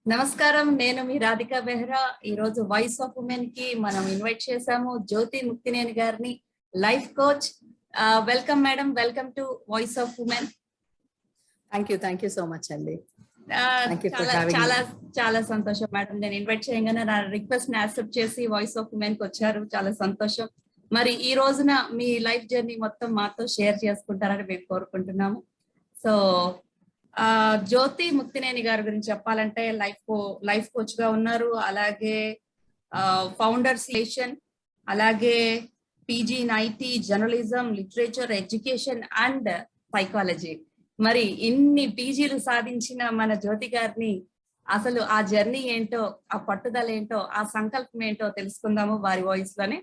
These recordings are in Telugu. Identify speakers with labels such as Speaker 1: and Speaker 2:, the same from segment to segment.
Speaker 1: నమస్కారం, నేను మీ రాధికా బెహ్రా. ఈ రోజు వాయిస్ ఆఫ్ ఉమెన్ కి మనం ఇన్వైట్ చేసాము జ్యోతి ముక్తినేని గారిని, life coach. Welcome madam, welcome to voice of women.
Speaker 2: Thank you so much అండి.
Speaker 1: చాలా చాలా సంతోషం మేడం. నేను ఇన్వైట్ చేయగానే నా రిక్వెస్ట్ ని యాక్సెప్ట్ చేసి వాయిస్ ఆఫ్ ఉమెన్ కి వచ్చారు. చాలా సంతోషం. మరి ఈ రోజున మీ లైఫ్ జర్నీ మొత్తం మాతో షేర్ చేసుకుంటారని మేము కోరుకుంటున్నాము. సో జ్యోతి ముక్తినేని గారి గురించి చెప్పాలంటే లైఫ్ కోచ్ గా ఉన్నారు, అలాగే ఫౌండర్స్ లేషన్, అలాగే PG in IT, journalism, literature, education and psychology. మరి ఇన్ని పీజీలు సాధించిన మన జ్యోతి గారిని అసలు ఆ జర్నీ ఏంటో, ఆ పట్టుదల ఏంటో, ఆ సంకల్పం ఏంటో తెలుసుకుందాము వారి వాయిస్ లోనే.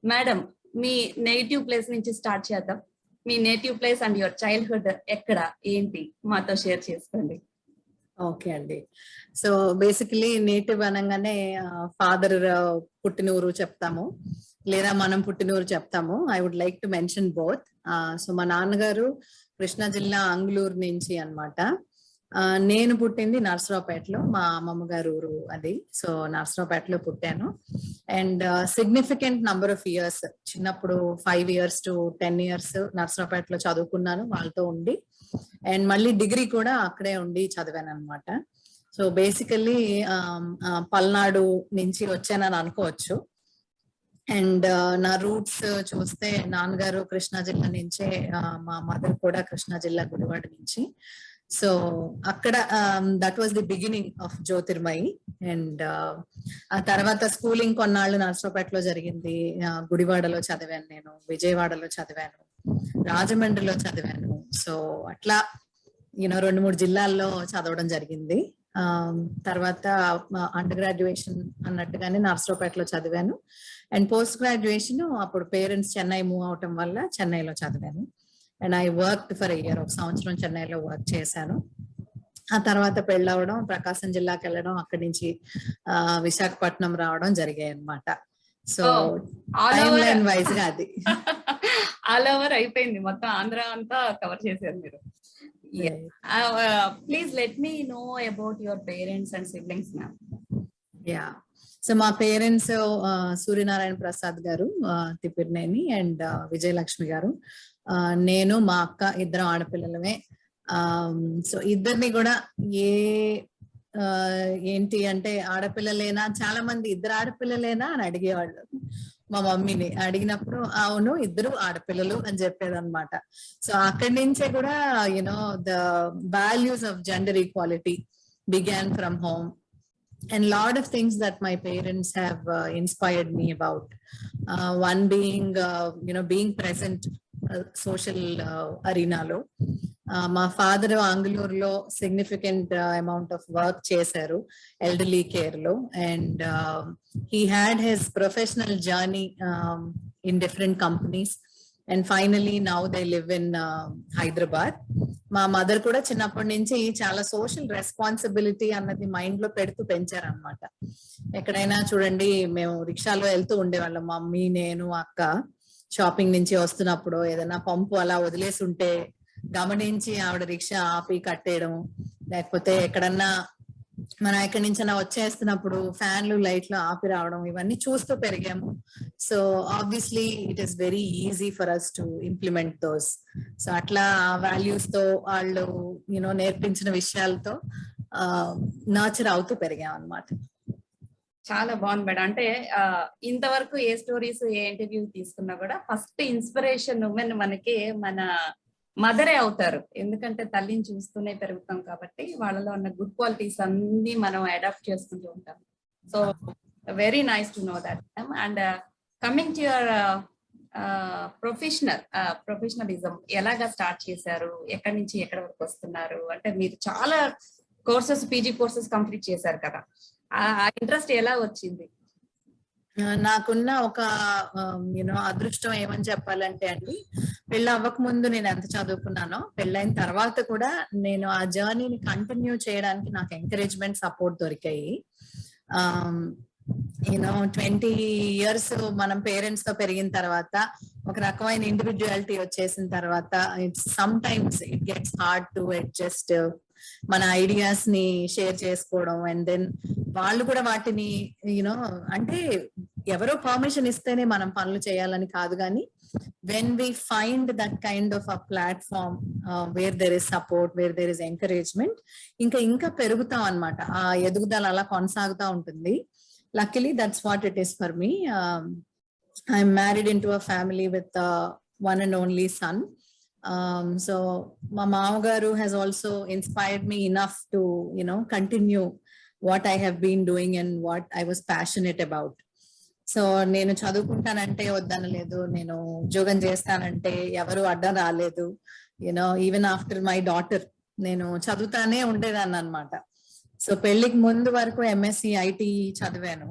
Speaker 1: మేడం, మీ నేటివ్ ప్లేస్ నుంచి స్టార్ట్ చేద్దాం. మీ native place and your childhood ఎక్కడ, ఏంటి మాతో షేర్ చేసుకోండి.
Speaker 2: ఓకే అండి. సో బేసికలీ నేటివ్ అనగానే ఫాదర్ పుట్టినూరు చెప్తాము, లేదా మనం పుట్టినూరు చెప్తాము. I would like to mention both. So మా నాన్నగారు కృష్ణా జిల్లా అంగుళూరు నుంచి అన్నమాట. నేను పుట్టింది నర్సరావుపేటలో, మా అమ్మమ్మ గారు ఊరు అది. సో నర్సరావుపేటలో పుట్టాను. And significant number of years, చిన్నప్పుడు 5 years to 10 years నర్సరావుపేటలో చదువుకున్నాను వాళ్ళతో ఉండి. అండ్ మళ్ళీ డిగ్రీ కూడా అక్కడే ఉండి చదివాను అనమాట. సో బేసికల్లీ పల్నాడు నుంచి వచ్చానని అనుకోవచ్చు. అండ్ నా రూట్స్ చూస్తే నాన్నగారు కృష్ణా జిల్లా నుంచే, మా మదర్ కూడా కృష్ణా జిల్లా గుడివాడ నుంచి. సో అక్కడ that was the beginning of Jyothirmayi. And ఆ తర్వాత స్కూలింగ్ కొన్నాళ్ళు నర్సరావుపేటలో జరిగింది. గుడివాడలో చదివాను, నేను విజయవాడలో చదివాను, రాజమండ్రిలో చదివాను. సో అట్లా 2-3 జిల్లాల్లో చదవడం జరిగింది. తర్వాత అండర్ గ్రాడ్యుయేషన్ అన్నట్టుగానే నర్సరావుపేటలో చదివాను. అండ్ పోస్ట్ గ్రాడ్యుయేషన్ అప్పుడు పేరెంట్స్ చెన్నై మూవ్ అవటం వల్ల చెన్నైలో చదివాను. And I worked for a year, 1 సంవత్సరం చెన్నైలో వర్క్ చేశాను. ఆ తర్వాత పెళ్ళవడం, ప్రకాశం జిల్లాకి వెళ్ళడం, అక్కడి నుంచి విశాఖపట్నం రావడం జరిగాయి అన్నమాట. సో టైమ్ లైన్ వైజ్ గా అది
Speaker 1: ఆల్ ఓవర్ అయిపోయింది, మొత్తం ఆంధ్ర అంతా కవర్ చేశారు మీరు. Please let me know about your parents and siblings ma'am.
Speaker 2: Yeah, so మా పేరెంట్స్ సూర్యనారాయణ ప్రసాద్ గారు తిప్పిరినేని అండ్ విజయలక్ష్మి గారు. నేను మా అక్క ఇద్దరం ఆడపిల్లలమే. సో ఇద్దరిని కూడా ఏంటి అంటే ఆడపిల్లలేనా, చాలా మంది ఇద్దరు ఆడపిల్లలేనా అని అడిగేవాళ్ళు. మా మమ్మీని అడిగినప్పుడు అవును ఇద్దరు ఆడపిల్లలు అని చెప్పేదన్నమాట. సో అక్కడి నుంచే కూడా the values of gender equality began from home. And lot of things that my parents have inspired me about. One being, being present social arena lo. మా ఫాదర్ ఆంగులూరులో సిగ్నిఫికెంట్ అమౌంట్ ఆఫ్ వర్క్ చేశారు ఎల్డర్లీ కేర్ లో. And he had his professional journey in different companies. And finally now they live in Hyderabad. మా మదర్ కూడా చిన్నప్పటి నుంచి చాలా సోషల్ రెస్పాన్సిబిలిటీ అన్నది మైండ్ లో పెడుతూ పెంచారనమాట. ఎక్కడైనా చూడండి, మేము రిక్షాలో వెళ్తూ ఉండేవాళ్ళం, మమ్మీ, నేను, అక్క. షాపింగ్ నుంచి వస్తున్నప్పుడు ఏదైనా పంపు అలా వదిలేసి ఉంటే గమనించి ఆవిడ రిక్షా ఆపి కట్టేయడం, లేకపోతే ఎక్కడన్నా మనం ఎక్కడి నుంచైనా వచ్చేస్తున్నప్పుడు ఫ్యాన్లు లైట్లు ఆపి రావడం, ఇవన్నీ చూస్తూ పెరిగాము. So obviously it is very easy for us to implement those. So అట్లా వాల్యూస్ తో వాళ్ళు నేర్పించిన విషయాలతో నర్చర్ అవుతూ పెరిగాం అన్నమాట.
Speaker 1: చాలా బాగుంది మేడం. అంటే ఇంతవరకు ఏ స్టోరీస్, ఏ ఇంటర్వ్యూ తీసుకున్నా కూడా ఫస్ట్ ఇన్స్పిరేషన్ ఉమెన్ మనకి మన మదరే అవుతారు. ఎందుకంటే తల్లిని చూస్తూనే పెరుగుతాం కాబట్టి వాళ్ళలో ఉన్న గుడ్ క్వాలిటీస్ అన్ని మనం అడాప్ట్ చేసుకుంటూ ఉంటాం. So very nice to know that. And coming to your professionalism, ఎలాగా స్టార్ట్ చేశారు, ఎక్కడి నుంచి ఎక్కడి వరకు వస్తున్నారు? అంటే మీరు చాలా కోర్సెస్, పీజీ కోర్సెస్ కంప్లీట్ చేశారు కదా, ఆ ఇంట్రెస్ట్ ఎలా వచ్చింది?
Speaker 2: నాకున్న ఒక అదృష్టం ఏమని చెప్పాలంటే అండి, పెళ్ళి అవ్వక ముందు నేను ఎంత చదువుకున్నానో, పెళ్ళైన తర్వాత కూడా నేను ఆ జర్నీని కంటిన్యూ చేయడానికి నాకు ఎంకరేజ్మెంట్, సపోర్ట్ దొరికాయి. 20 years మనం పేరెంట్స్ తో పెరిగిన తర్వాత, ఒక రకమైన ఇండివిడ్యువాలిటీ వచ్చేసిన తర్వాత, it's some times it gets hard to adjust మన ఐడియాస్ ని షేర్ చేసుకోవడం, అండ్ దెన్ వాళ్ళు కూడా వాటిని యూనో అంటే ఎవరో పర్మిషన్ ఇస్తేనే మనం పనులు చేయాలని కాదు, కానీ when we find that kind of a platform where there is support, where there is encouragement, ఇంకా పెరుగుతాం అన్నమాట. ఆ ఎదుగుదల అలా కొనసాగుతూ ఉంటుంది. Luckily that's what it is for me. I'm married into a family with one and only son. So my Mamagaru has also inspired me enough to continue what I have been doing and what I was passionate about. So నేను చదువుకుంటానంటే వద్దనలేదు, నేను ఉద్యోగం చేస్తానంటే ఎవరు అడ్డం రాలేదు. ఈవెన్ ఆఫ్టర్ మై డాటర్ నేను చదువుతానే ఉండేదాన్ని అనమాట. సో పెళ్లికి ముందు వరకు ఎంఎస్సి ఐటీ చదివాను.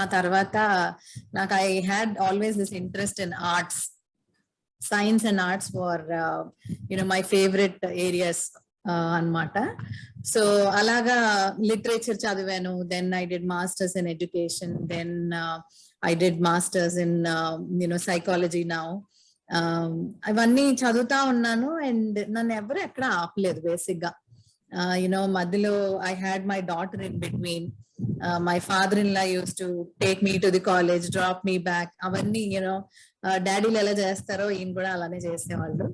Speaker 2: ఆ తర్వాత నాకు I had always this interest in arts. Science and arts for my favourite areas అన్నమాట. సో అలాగా లిటరేచర్ చదివాను. Then I did masters in education. Then I did masters in psychology now. అవన్నీ చదువుతా ఉన్నాను, అండ్ నన్ను ఎవరు ఎక్కడ ఆపలేదు బేసిక్ గా. మధ్యలో I had my daughter in between. My father-in-law used to take me to the college, drop me back. అవన్నీ డాడీలు ఎలా చేస్తారో ఈయన కూడా అలానే చేసేవాళ్ళు.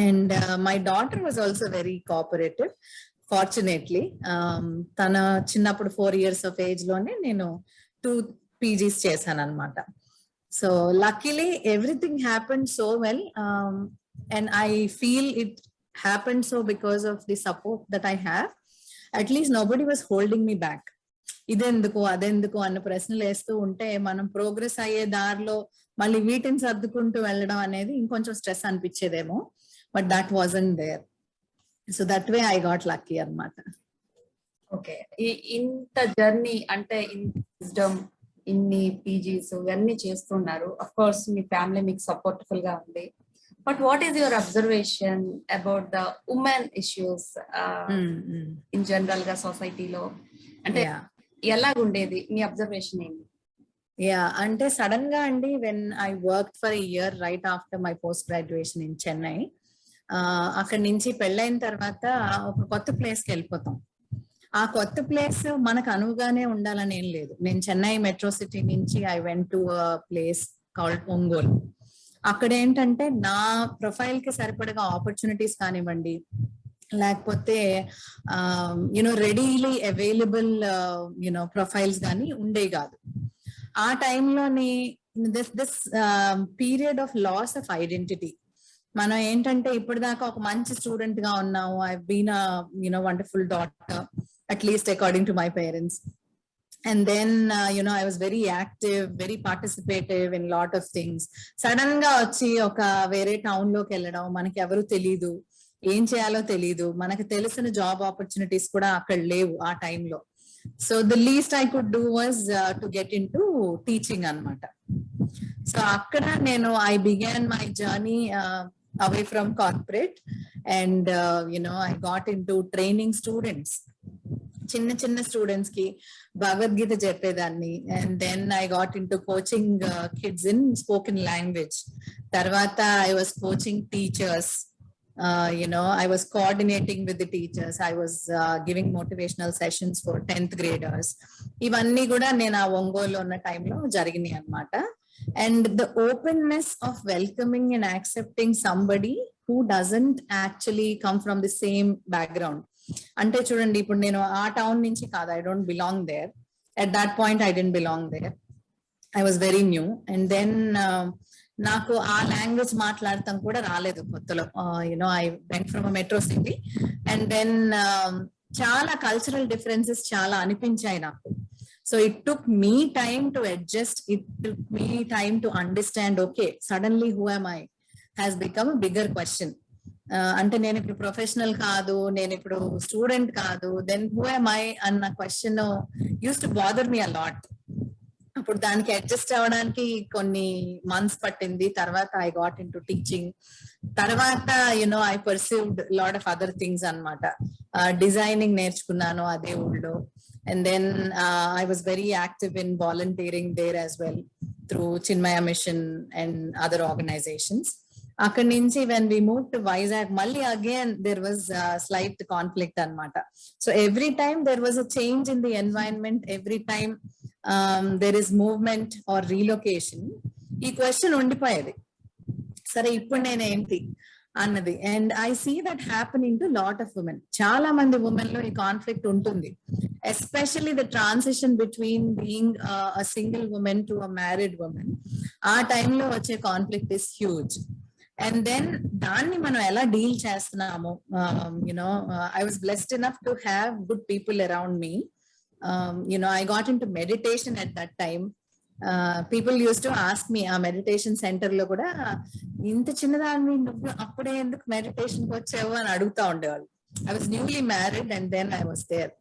Speaker 2: And my daughter was also very cooperative, fortunately. తన చిన్నప్పుడు 4 years of age లోనే నేను 2 PGs చేశాను అనమాట. So luckily everything happened so well, and I feel it happened so because of the support that I have. At least nobody was holding me back. ఇదెందుకు అదెందుకు అన్న ప్రశ్నలు వేస్తూ ఉంటే మనం ప్రోగ్రెస్ అయ్యే దారిలో మళ్ళీ వీటిని సర్దుకుంటూ వెళ్ళడం అనేది ఇంకొంచెం స్ట్రెస్ అనిపించేదేమో, but that wasn't there. So that way I got lucky అన్నమాట.
Speaker 1: ఓకే, ఇంత జర్నీ అంటే విజ్డమ్, ఇన్ని పీజీస్ ఇవన్నీ చేస్తున్నారు. అఫ్ కోర్స్ మీ ఫ్యామిలీ మీకు సపోర్టిఫుల్ గా ఉంది. But what is your observation about the women issues in general గా సొసైటీలో? అంటే ఎలాగుండేది మీ అబ్జర్వేషన్ ఏంటి?
Speaker 2: అంటే సడన్ గా అండి, when I work for a year right after my post graduation in Chennai, అక్కడి నుంచి పెళ్ళైన తర్వాత ఒక కొత్త ప్లేస్ కి వెళ్ళిపోతాం. ఆ కొత్త ప్లేస్ మనకు అనువుగానే ఉండాలని ఏం లేదు. నేను చెన్నై మెట్రో సిటీ నుంచి I went to place called Ongole. అక్కడ ఏంటంటే నా ప్రొఫైల్ కి సరిపడగా ఆపర్చునిటీస్ కానివ్వండి, లేకపోతే రెడీలీ అవైలబుల్ ప్రొఫైల్స్ కానీ ఉండేవి కాదు. ఆ టైంలోని this period of loss of identity. మనం ఏంటంటే ఇప్పటిదాకా ఒక మంచి స్టూడెంట్ గా ఉన్నాము. I been wonderful daughter, at least according to my parents. And then I was very active, very participative in lot of things. Sudden ga vachi oka vere town loki velladam, manaki evaru teliyadu, em cheyalo teliyadu, manaki telusina job opportunities kuda akkada levu aa time lo. So the least I could do was to get into teaching anamata. So akkada nenu I began my journey away from corporate, and I got into training students. చిన్న స్టూడెంట్స్ కి భగవద్గీత చెప్పేదాన్ని. And then I got into coaching kids in spoken language. తర్వాత I was coaching teachers. I was coordinating with the teachers. I was giving motivational sessions for 10th graders. ఇవన్నీ కూడా నేను ఆ ఒంగోలు ఉన్న టైంలో జరిగినాయి అన్నమాట. And the openness of welcoming and accepting somebody who doesn't actually come from the same background. అంటే చూడండి, ఇప్పుడు నేను ఆ టౌన్ నుంచి కాదు, I don't belong there. At that point I didn't belong there. I was very new. And then నాకు ఆ లాంగ్వేజ్ మాట్లాడటం కూడా రాలేదు కొత్తలో. I went from metro city. And then చాలా కల్చరల్ డిఫరెన్సెస్ చాలా అనిపించాయి నాకు. So it took me time to adjust, it took me time to understand. Okay, suddenly who am I has become a bigger question. అంటే నేను ఇప్పుడు ప్రొఫెషనల్ కాదు, నేను ఇప్పుడు స్టూడెంట్ కాదు, దెన్ హూ am I అన్న question uses to bother me a lot. అప్పుడు దానికి అడ్జస్ట్ అవ్వడానికి కొన్ని మంత్స్ పట్టింది. తర్వాత I got into teaching. తర్వాత I perceived lot of other things అన్నమాట. డిజైనింగ్ నేర్చుకున్నాను అదే ఊళ్ళో. And then I was very active in volunteering there as well through Chinmaya Mission and other organisations. అక్కడి నుంచి when we moved to Vizag, మళ్ళీ again there was slight conflict అన్నమాట. So every time there was a change in the environment, every time there is movement or relocation, ఈ క్వశ్చన్ ఉండిపోయేది, సరే ఇప్పుడు నేనేంటి అన్నది. And I see that happening to lot of women. చాలా మంది ఉమెన్ లో ఈ కాన్ఫ్లిక్ట్ ఉంటుంది, especially the transition between being a single woman to a married woman. ఆ టైంలో వచ్చే conflict is huge. And then దాన్ని మనం ఎలా డీల్ చేస్తున్నాము, you know I was blessed enough to have good people around me. You know I got into meditation at that time. People use to ask me, ఆ మెడిటేషన్ సెంటర్ లో కూడా ఇంత చిన్నదాన్ని నువ్వు అప్పుడే ఎందుకు మెడిటేషన్ కి వచ్చావు అని అడుగుతా ఉండేవాళ్ళు. I was newly married and then I was there.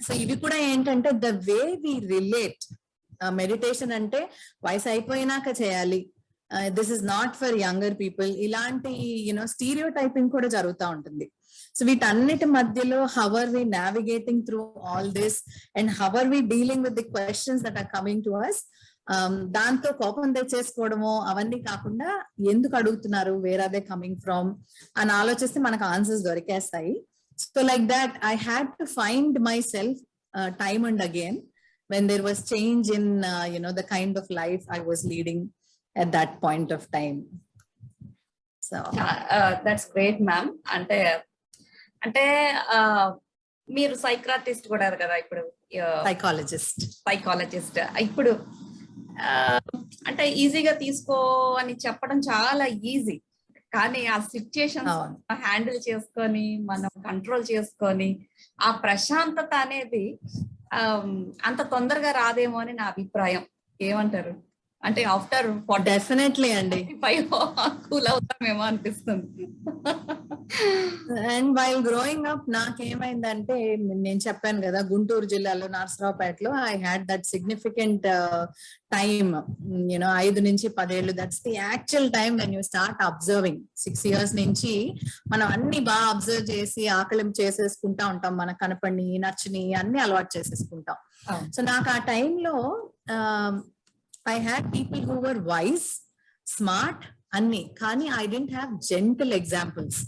Speaker 2: So ఇవి కూడా ఏంటంటే the way we relate. Meditation అంటే వయసు అయిపోయినాక చేయాలి, this is not for younger people, ఇలాంటి యూనో స్టీరియో టైపింగ్ కూడా జరుగుతూ ఉంటుంది. సో వీటన్నిటి మధ్యలో how are we navigating through all this and how are we dealing with the questions that are coming to us. దాంతో కోపం తెచ్చేసుకోవడము అవన్నీ కాకుండా ఎందుకు అడుగుతున్నారు, where are they coming from అని ఆలోచిస్తే మనకు ఆన్సర్స్ దొరికేస్తాయి. So like that I had to find myself time and again when there was change in you know the kind of life I was leading at that point of time. So
Speaker 1: that's great ma'am. అంటే మీరు సైక్రాటిస్ట్ కూడా కదా ఇప్పుడు, సైకాలజిస్ట్. ఇప్పుడు అంటే ఈజీగా తీసుకో అని చెప్పడం చాలా ఈజీ, కానీ ఆ సిచ్యుయేషన్ హ్యాండిల్ చేసుకొని మనం కంట్రోల్ చేసుకొని ఆ ప్రశాంతత అనేది అంత తొందరగా రాదేమో అని నా అభిప్రాయం. ఏమంటారు? అంటే ఆఫ్టర్
Speaker 2: డెఫినెట్లీ అండి
Speaker 1: కూల్ అవుతామేమో అనిపిస్తుంది.
Speaker 2: అండ్ వైల్ గ్రోయింగ్ అప్ నాకేమైందంటే, నేను చెప్పాను కదా గుంటూరు జిల్లాలో నర్సరావుపేటలో I had that significant time, you know 5 నుంచి 10 ఏళ్ళు. That's the actual time when you start observing. 6 years నుంచి మనం అన్ని బాగా అబ్జర్వ్ చేసి ఆకలింపు చేసేసుకుంటా ఉంటాం, మనకు కనపడి నచ్చని అన్ని అలవాటు చేసేసుకుంటాం. సో నాకు ఆ టైంలో I had people who were wise, smart, అన్ని, కానీ I didn't have gentle examples.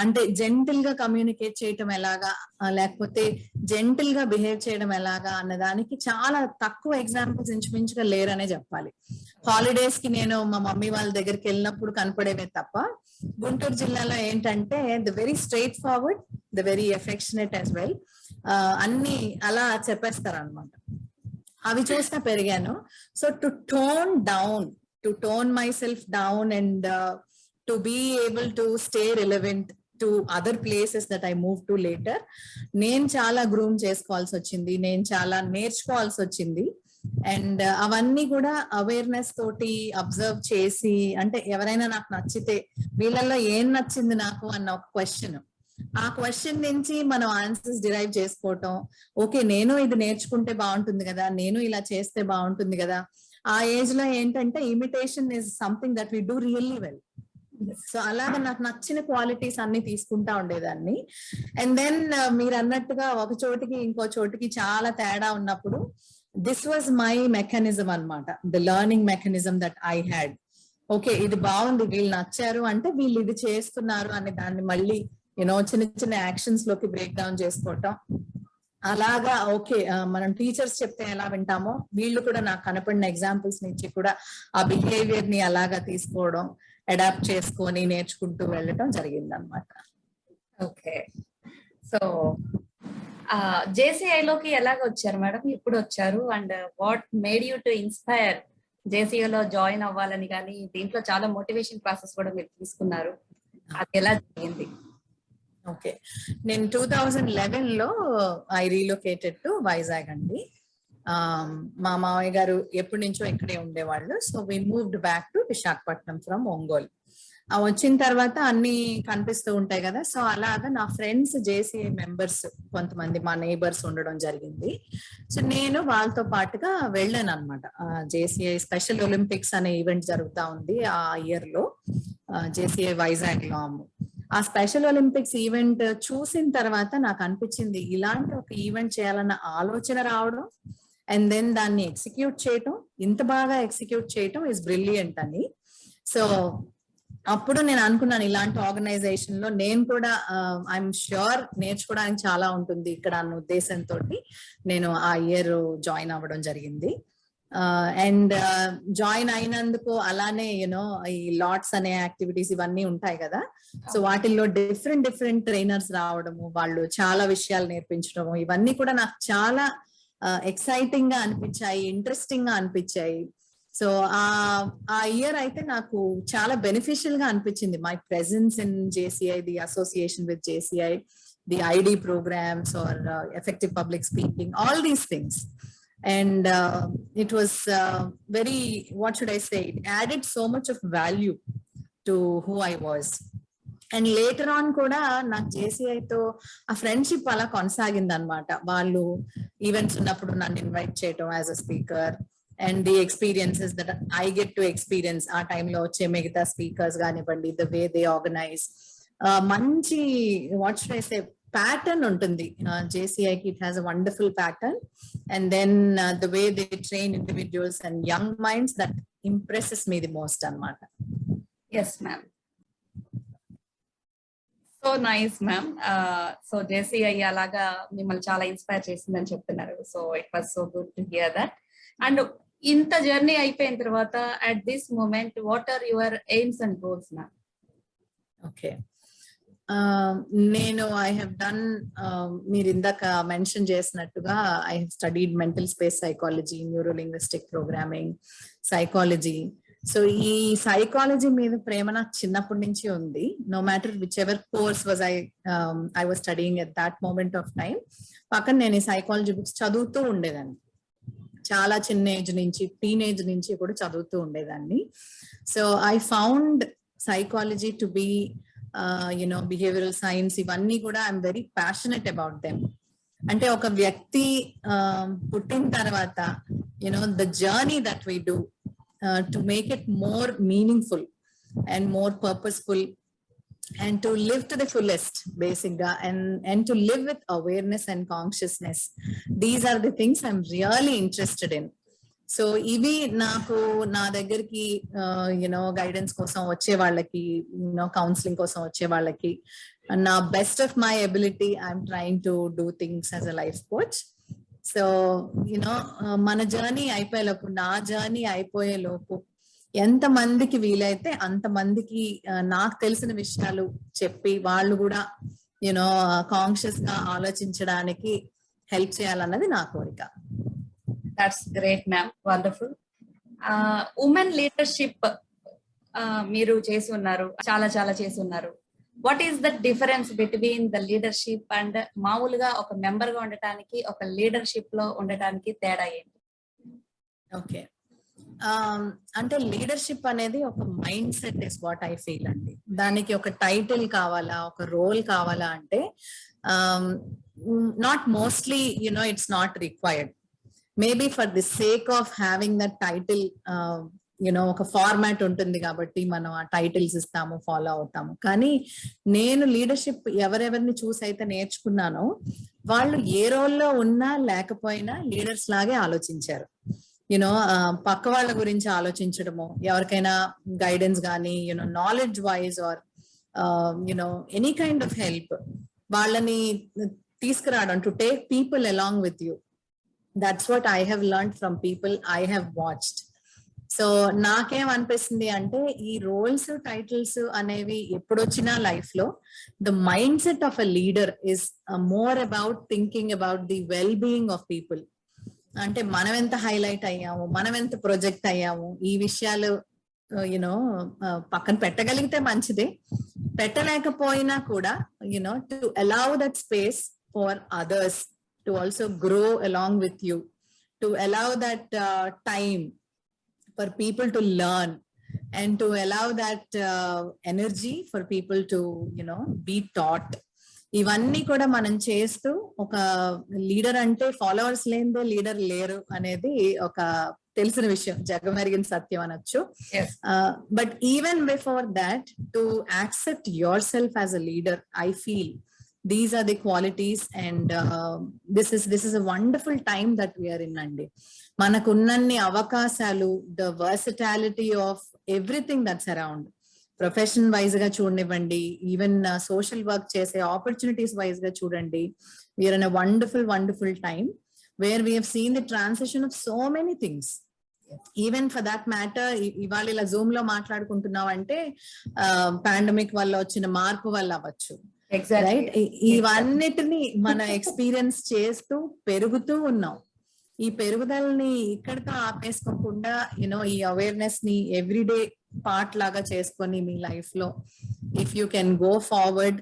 Speaker 2: అంటే జెంటల్ గా కమ్యూనికేట్ చేయటం ఎలాగా, లేకపోతే జెంటల్ గా బిహేవ్ చేయడం ఎలాగా అన్నదానికి చాలా తక్కువ ఎగ్జాంపుల్స్ ఇంచుమించుగా లేరనే చెప్పాలి. హాలిడేస్ కి నేను మా మమ్మీ వాళ్ళ దగ్గరికి వెళ్ళినప్పుడు కనపడేవే తప్ప, గుంటూరు జిల్లాలో ఏంటంటే the very straightforward, the very affectionate as well, అన్ని అలా చెప్పేస్తారు అనమాట. అవి చూస్తా పెరిగాను. So to tone myself down and to be able to stay relevant to other places that I move to later, నేను చాలా గ్రూమ్ చేసుకోవాల్సి వచ్చింది, నేను చాలా నేర్చుకోవాల్సి వచ్చింది. అండ్ అవన్నీ కూడా అవేర్నెస్ తోటి అబ్జర్వ్ చేసి, అంటే ఎవరైనా నాకు నచ్చితే వీళ్ళల్లో ఏం నచ్చింది నాకు అన్న ఒక క్వశ్చన్, ఆ క్వశ్చన్ నుంచి మనం ఆన్సర్స్ డిరైవ్ చేసుకోవటం. ఓకే, నేను ఇది నేర్చుకుంటే బాగుంటుంది కదా, నేను ఇలా చేస్తే బాగుంటుంది కదా. ఆ ఏజ్ లో ఏంటంటే imitation is something that we do really well. So అలాగా నాకు నచ్చిన క్వాలిటీస్ అన్ని తీసుకుంటా ఉండేదాన్ని. అండ్ దెన్ మీరు అన్నట్టుగా ఒక చోటికి ఇంకో చోటికి చాలా తేడా ఉన్నప్పుడు దిస్ వాజ్ మై మెకానిజం అన్నమాట, the learning mechanism that I had. Okay, ఇది బాగుంది, వీళ్ళు నచ్చారు అంటే వీళ్ళు ఇది చేస్తున్నారు అనే దాన్ని మళ్ళీ యూనో చిన్న చిన్న యాక్షన్స్ లోకి బ్రేక్ డౌన్ చేసుకోవటం. అలాగా ఓకే, మనం టీచర్స్ చెప్తే ఎలా వింటామో వీళ్ళు కూడా నాకు కనపడిన ఎగ్జాంపుల్స్ నుంచి కూడా ఆ బిహేవియర్ ని అలాగా తీసుకోవడం, అడాప్ట్ చేసుకొని నేర్చుకుంటూ వెళ్ళటం జరిగింది అనమాట.
Speaker 1: ఓకే, సో జేసీఐలోకి ఎలాగ వచ్చారు మేడం, ఎప్పుడు వచ్చారు, and what made you to inspire జేసీఐలో జాయిన్ అవ్వాలని? కానీ దీంట్లో చాలా మోటివేషన్ ప్రాసెస్ కూడా మీరు తీసుకున్నారు, అది ఎలా జరిగింది?
Speaker 2: ఓకే, నేను 2011 లో ఐ రీలొకేటెడ్ టు వైజాగ్ అండి. మా మామయ్య గారు ఎప్పటి నుంచో ఇక్కడే ఉండేవాళ్ళు. So we moved back to Visakhapatnam from Ongole. వచ్చిన తర్వాత అన్ని కనిపిస్తూ ఉంటాయి కదా, సో అలాగా నా ఫ్రెండ్స్ జేసీఐ మెంబర్స్ కొంతమంది మా నేబర్స్ ఉండడం జరిగింది. సో నేను వాళ్ళతో పాటుగా వెళ్ళాను అనమాట. జేసీఐ స్పెషల్ ఒలింపిక్స్ అనే ఈవెంట్ జరుగుతా ఉంది ఆ ఇయర్ లో జేసీఐ వైజాగ్ లో. ఆ స్పెషల్ ఒలింపిక్స్ ఈవెంట్ చూసిన తర్వాత నాకు అనిపించింది ఇలాంటి ఒక ఈవెంట్ చేయాలన్న ఆలోచన రావడం అండ్ దెన్ దాన్ని ఎగ్జిక్యూట్ చేయటం, ఇంత బాగా ఎగ్జిక్యూట్ చేయటం ఇస్ బ్రిలియంట్ అని. సో అప్పుడు నేను అనుకున్నాను ఇలాంటి ఆర్గనైజేషన్ లో నేను కూడా ఐఎమ్ ష్యూర్ నేర్చుకోవడానికి చాలా ఉంటుంది ఇక్కడ అన్న ఉద్దేశంతో నేను ఆ ఇయర్ జాయిన్ అవ్వడం జరిగింది. అండ్ జాయిన్ అయినందుకు అలానే యూనో ఈ లాట్స్ అనే యాక్టివిటీస్ ఇవన్నీ ఉంటాయి కదా, సో వాటిల్లో డిఫరెంట్ ట్రైనర్స్ రావడము, వాళ్ళు చాలా విషయాలు నేర్పించడము, ఇవన్నీ కూడా నాకు చాలా ఎక్సైటింగ్ గా అనిపించాయి, ఇంట్రెస్టింగ్ గా అనిపించాయి. సో ఆ ఇయర్ అయితే నాకు చాలా బెనిఫిషియల్ గా అనిపించింది. My presence in JCI, the association with JCI, the ID programs are effective public speaking, all these things. And it was very, what should I say, it added so much of value to who I was. And later on కూడా నాకు జేసీఐతో ఆ ఫ్రెండ్షిప్ అలా కొనసాగింది అనమాట. వాళ్ళు ఈవెంట్స్ ఉన్నప్పుడు నన్ను ఇన్వైట్ చేయటం as a speaker, and the experiences that I get to experience ఆ టైంలో వచ్చే మిగతా స్పీకర్స్ కానివ్వండి, ద వే దే ఆర్గనైజ్, మంచి what should I say pattern ఉంటుంది JCIకి. It has a wonderful pattern, and then the way they train individuals and young minds, that impresses me the most anamata.
Speaker 1: Yes ma'am, so nice ma'am. So JCI అలాగా మిమ్మల్ని చాలా ఇన్స్పైర్ చేసిందని చెప్తున్నారు. So it was so good to hear that. And ఇంత జర్నీ అయిపోయిన తర్వాత at this moment what are your aims and goals ma'am?
Speaker 2: Okay, నేను ఐ హ్యావ్ డన్, మీరు ఇందాక మెన్షన్ చేసినట్టుగా I have studied mental space psychology, neuro linguistic programming, psychology. So ఈ సైకాలజీ మీద ప్రేమ నాకు చిన్నప్పటి నుంచి ఉంది. No matter whichever course was I was studying at that moment of time, పక్కన నేను ఈ సైకాలజీ బుక్స్ చదువుతూ ఉండేదాన్ని. చాలా చిన్న ఏజ్ నుంచి, టీనేజ్ నుంచి కూడా చదువుతూ ఉండేదాన్ని. So I found psychology to be behavioural science, ఇవన్నీ కూడా I'm very passionate about them. అంటే ఒక వ్యక్తి పుట్టిన తర్వాత the journey that we do to make it more meaningful and more purposeful and to live to the fullest basically, and to live with awareness and consciousness. These are the things I'm really interested in. So ఇవి నాకు నా దగ్గరికి గైడెన్స్ కోసం వచ్చే వాళ్ళకి, కౌన్సిలింగ్ కోసం వచ్చే వాళ్ళకి, నా best of my ability I'm trying to do things as a life coach. So మన జర్నీ అయిపోయేలోపు, నా జర్నీ అయిపోయేలోపు ఎంత మందికి వీలైతే అంతమందికి నాకు తెలిసిన విషయాలు చెప్పి వాళ్ళు కూడా కాన్షియస్ గా ఆలోచించడానికి హెల్ప్ చేయాలన్నది నా కోరిక.
Speaker 1: That's great ma'am, wonderful. Women leadership మీరు చేసి ఉన్నారు, చాలా చేసి ఉన్నారు. What is the difference between the leadership and మామూలుగా ఒక మెంబర్ గా ఉండటానికి, ఒక లీడర్షిప్ లో ఉండటానికి తేడా ఏంటి?
Speaker 2: ఓకే, అంటే లీడర్షిప్ అనేది ఒక mind set is what I feel అండి. దానికి ఒక టైటిల్ కావాలా, ఒక రోల్ కావాలా అంటే not mostly it's not required. Maybe for the sake of having that title, ఒక ఫార్మాట్ ఉంటుంది కాబట్టి మనం ఆ టైటిల్స్ ఇస్తాము, ఫాలో అవుతాము. కానీ నేను లీడర్షిప్ ఎవరెవరిని చూసి అయితే నేర్చుకున్నానో వాళ్ళు ఏ రోల్లో ఉన్నా లేకపోయినా లీడర్స్ లాగే ఆలోచించారు. పక్క వాళ్ళ గురించి ఆలోచించడము, ఎవరికైనా గైడెన్స్ కానీ knowledge wise or any kind of help, వాళ్ళని తీసుకురావడం, to take people along with you. That's what I have learned from people I have watched. So నాకేం అనిపిస్తుంది అంటే ఈ రోల్స్, టైటిల్స్ అనేవి ఎప్పుడొచ్చినా లైఫ్ లో the mind set of a leader is more about thinking about the well being of people. అంటే మనం ఎంత హైలైట్ అయ్యాము, మనం ఎంత ప్రొజెక్ట్ అయ్యాము, ఈ విషయాలు పక్కన పెట్టగలిగితే మంచిదే. పెట్టలేకపోయినా కూడా to allow that space for others to also grow along with you, to allow that time for people to learn, and to allow that energy for people to be taught. ఇవన్నీ కూడా మనం చేస్తూ, ఒక లీడర్ అంటే ఫాలోవర్స్ లేనిదే లీడర్ లేరు అనేది ఒక తెలిసిన విషయం, జగమెరిగిన సత్యం అనొచ్చు. But even before that, to accept your self as a leader, I feel these are the qualities, and this is a wonderful time that we are in andi. manakunnanni avakasalu, the versatility of everything that's around, profession wise గా చూడనివ్వండి, ఈవెన్ సోషల్ వర్క్ చేసే ఆపర్చునిటీస్ వైజ్ గా చూడండి. We're in a wonderful time where we have seen the transition of so many things. Even for that matter ఇవాళ ఇలా జూమ్ లో మాట్లాడుకుంటున్నాం అంటే పాండమిక్ వల్ల వచ్చిన మార్పు వల్ల అవ్వచ్చు, రైట్? ఇవన్నిటిని మనం ఎక్స్పీరియన్స్ చేస్తూ పెరుగుతూ ఉన్నాం. ఈ పెరుగుదలని ఇక్కడితో ఆపేసుకోకుండా యూనో ఈ అవేర్నెస్ ని ఎవ్రీడే పార్ట్ లాగా చేసుకొని మీ లైఫ్ లో if you can go forward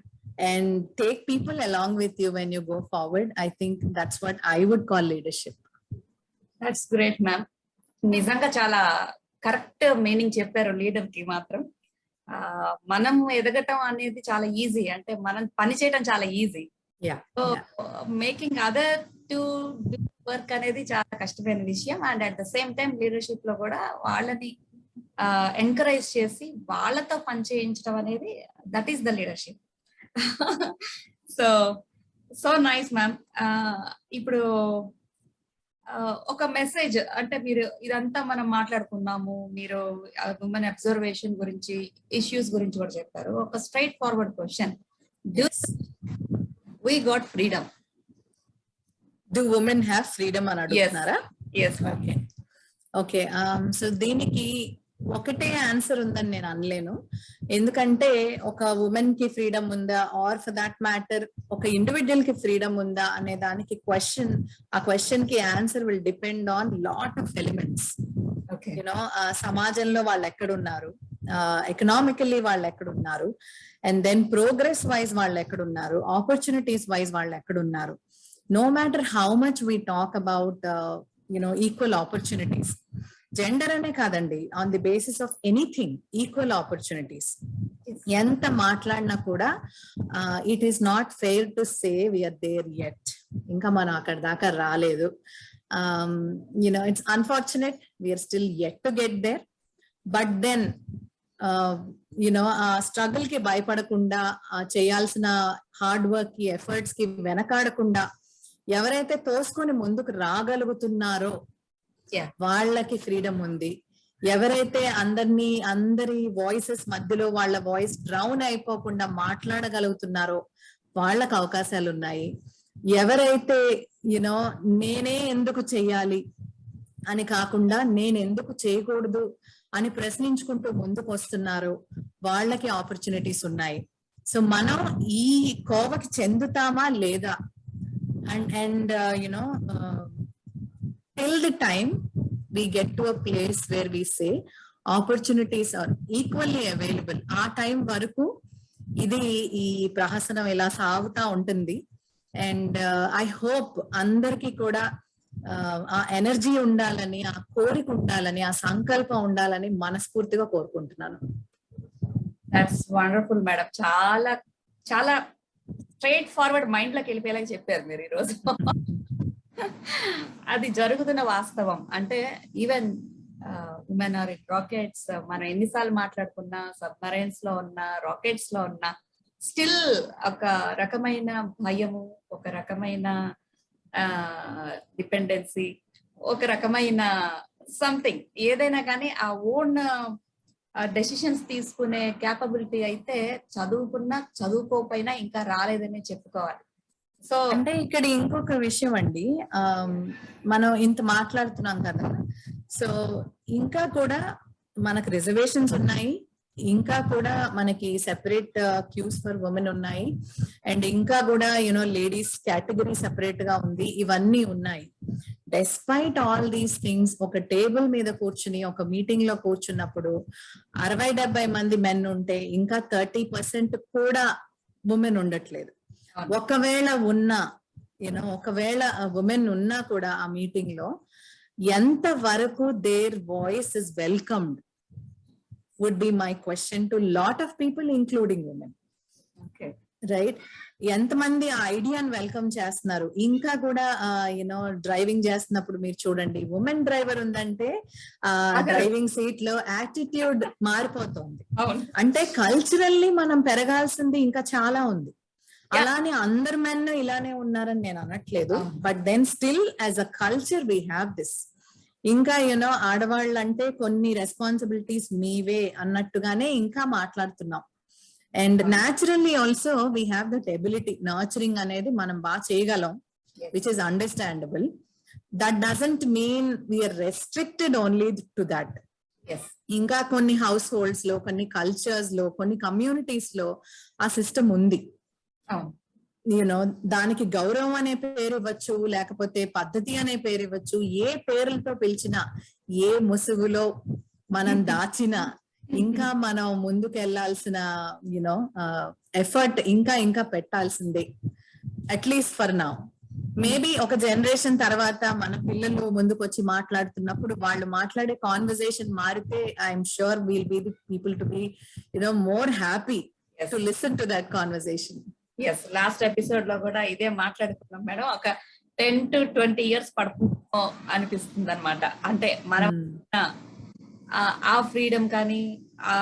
Speaker 2: and take people along with you when you go forward, I think that's what I would call leadership.
Speaker 1: That's great ma'am. నిజంగా చాలా కరెక్ట్ మీనింగ్ చెప్పారు లీడర్ కి మాత్రం. మనం ఎదగటం అనేది చాలా ఈజీ, అంటే మనం పని చేయటం చాలా easy. So making other to do work అనేది చాలా కష్టమైన విషయం. And at the same time leadership లో కూడా వాళ్ళని ఎంకరేజ్ చేసి వాళ్ళతో పని చేయించడం అనేది that is the leadership. So nice ma'am. ఇప్పుడు ఒక మెసేజ్, అంటే మీరు ఇదంతా మనం మాట్లాడుకున్నాము, మీరు ఉమెన్ అబ్జర్వేషన్ గురించి, ఇష్యూస్ గురించి కూడా చెప్పారు. ఒక straight forward question, we got freedom?
Speaker 2: Do women have freedom అని అడుగుతున్నారా?
Speaker 1: Yes.
Speaker 2: Okay. So దీనికి ఒకటే ఆన్సర్ ఉందని నేను అనలేను. ఎందుకంటే ఒక ఉమెన్ కి ఫ్రీడమ్ ఉందా, ఆర్ ఫర్ దాట్ మ్యాటర్ ఒక ఇండివిజువల్ కి ఫ్రీడమ్ ఉందా అనే దానికి ఆ క్వశ్చన్ కి answer will depend on lot of elements. You know సమాజంలో వాళ్ళు ఎక్కడున్నారు, ఎకనామికల్లీ వాళ్ళు ఎక్కడున్నారు, అండ్ దెన్ ప్రోగ్రెస్ వైజ్ వాళ్ళు ఎక్కడున్నారు, ఆపర్చునిటీస్ వైజ్ వాళ్ళు ఎక్కడున్నారు. No matter how much we talk about equal opportunities, gender అనే కాదండి, on the basis of anything equal opportunities ఎంత మాట్లాడినా కూడా it is not fair to say we're there yet. ఇంకా మనం అక్కడ దాకా రాలేదు. It's unfortunate we're still yet to get there. But then ఆ స్ట్రగుల్ కి భయపడకుండా, చేయాల్సిన హార్డ్ వర్క్ కి, ఎఫర్ట్స్ కి వెనకాడకుండా ఎవరైతే తోసుకొని ముందుకు రాగలుగుతున్నారో వాళ్ళకి ఫ్రీడమ్ ఉంది. ఎవరైతే అందరి వాయిసెస్ మధ్యలో వాళ్ళ వాయిస్ డ్రౌన్ అయిపోకుండా మాట్లాడగలుగుతున్నారో వాళ్ళకి అవకాశాలు ఉన్నాయి. ఎవరైతే నేనే ఎందుకు చెయ్యాలి అని కాకుండా నేను ఎందుకు చేయకూడదు అని ప్రశ్నించుకుంటూ ముందుకు వస్తున్నారో వాళ్ళకి ఆపర్చునిటీస్ ఉన్నాయి. సో మనం ఈ కోవకి చెందుతామా లేదా, and till the time we get to a place where we say opportunities are equally available, ఆ టైం వరకు ఈ ప్రహసనం ఇలా సాగుతా ఉంటుంది. అండ్ ఐ హోప్ అందరికీ కూడా ఆ ఎనర్జీ ఉండాలని, ఆ కోరిక ఉండాలని, ఆ సంకల్పం ఉండాలని మనస్ఫూర్తిగా కోరుకుంటున్నాను.
Speaker 1: That's wonderful madam. చాలా చాలా స్ట్రైట్ ఫార్వర్డ్ మైండ్ లోకి వెళ్ళిపోయేలాగా చెప్పారు మీరు ఈరోజు. అది జరుగుతున్న వాస్తవం. అంటే even women are in rockets, మనం ఎన్నిసార్లు మాట్లాడుకున్నా, సబ్మరైన్స్ లో ఉన్నా, రాకెట్స్ లో ఉన్నా, స్టిల్ ఒక రకమైన భయము, ఒక రకమైన డిపెండెన్సీ, ఒక రకమైన సంథింగ్ ఏదైనా కానీ ఆ ఓన్ డెసిషన్స్ తీసుకునే క్యాపబిలిటీ అయితే చదువుకున్నా చదువుకోకపోయినా ఇంకా రాలేదని చెప్పుకోవాలి. సో
Speaker 2: అంటే ఇక్కడ ఇంకొక విషయం అండి, మనం ఇంత మాట్లాడుతున్నాం కదా, సో ఇంకా కూడా మనకు రిజర్వేషన్స్ ఉన్నాయి, ఇంకా కూడా మనకి సెపరేట్ క్యూస్ ఫర్ ఉమెన్ ఉన్నాయి, అండ్ ఇంకా కూడా లేడీస్ కేటగిరీ సెపరేట్ గా ఉంది. ఇవన్నీ ఉన్నాయి. డెస్పైట్ ఆల్ దీస్ థింగ్స్ ఒక టేబుల్ మీద కూర్చుని ఒక మీటింగ్ లో కూర్చున్నప్పుడు 60-70 మంది మెన్ ఉంటే ఇంకా 30% కూడా ఉమెన్ ఉండట్లేదు. ఒకవేళ ఉమెన్ ఉన్నా కూడా ఆ మీటింగ్ లో ఎంత వరకు their voice is welcomed would be my question to lot of people including women.
Speaker 1: Okay.
Speaker 2: Right? ఎంతమంది ఆ ఐడియాని వెల్కమ్ చేస్తున్నారు. ఇంకా కూడా డ్రైవింగ్ చేస్తున్నప్పుడు మీరు చూడండి, ఉమెన్ డ్రైవర్ ఉందంటే ఆ డ్రైవింగ్ సీట్ లో యాటిట్యూడ్ మారిపోతుంది. అంటే కల్చరల్లీ మనం పెరగాల్సింది ఇంకా చాలా ఉంది. అలానే అందరు మెన్ ఇలానే ఉన్నారని నేను అనట్లేదు, but then still as a culture we have this. ఇంకా యూనో ఆడవాళ్ళు అంటే కొన్ని రెస్పాన్సిబిలిటీస్ మీవే అన్నట్టుగానే ఇంకా మాట్లాడుతున్నాం. And naturally also we have that ability, nurturing అనేది మనం బాగా చేయగలం, which is understandable. That doesn't mean we're restricted only to that. ఇంకా కొన్ని హౌస్ హోల్డ్స్ లో, కొన్ని కల్చర్స్ లో, కొన్ని కమ్యూనిటీస్ లో ఆ సిస్టమ్ ఉంది. యూనో దానికి గౌరవం అనే పేరు ఇవ్వచ్చు, లేకపోతే పద్ధతి అనే పేరు ఇవ్వచ్చు, ఏ పేర్లతో పిలిచినా, ఏ ముసుగులో మనం దాచినా, ఇంకా మనం ముందుకు వెళ్లాల్సిన యూనో ఎఫర్ట్ ఇంకా పెట్టాల్సిందే, అట్లీస్ట్ ఫర్ నౌ. మేబీ ఒక జనరేషన్ తర్వాత మన పిల్లలు ముందుకు వచ్చి మాట్లాడుతున్నప్పుడు వాళ్ళు మాట్లాడే కాన్వర్సేషన్ మారితే I'm sure we'll be the people to be you know more happy to listen to that conversation.
Speaker 1: Yes, last episode లో కూడా ఇదే మాట్లాడుకున్నాం మేడం. ఒక 10 to 20 years పడుతుందో అనిపిస్తుంది అనమాట. అంటే మనం ఆ ఫ్రీడమ్ కానీ, ఆ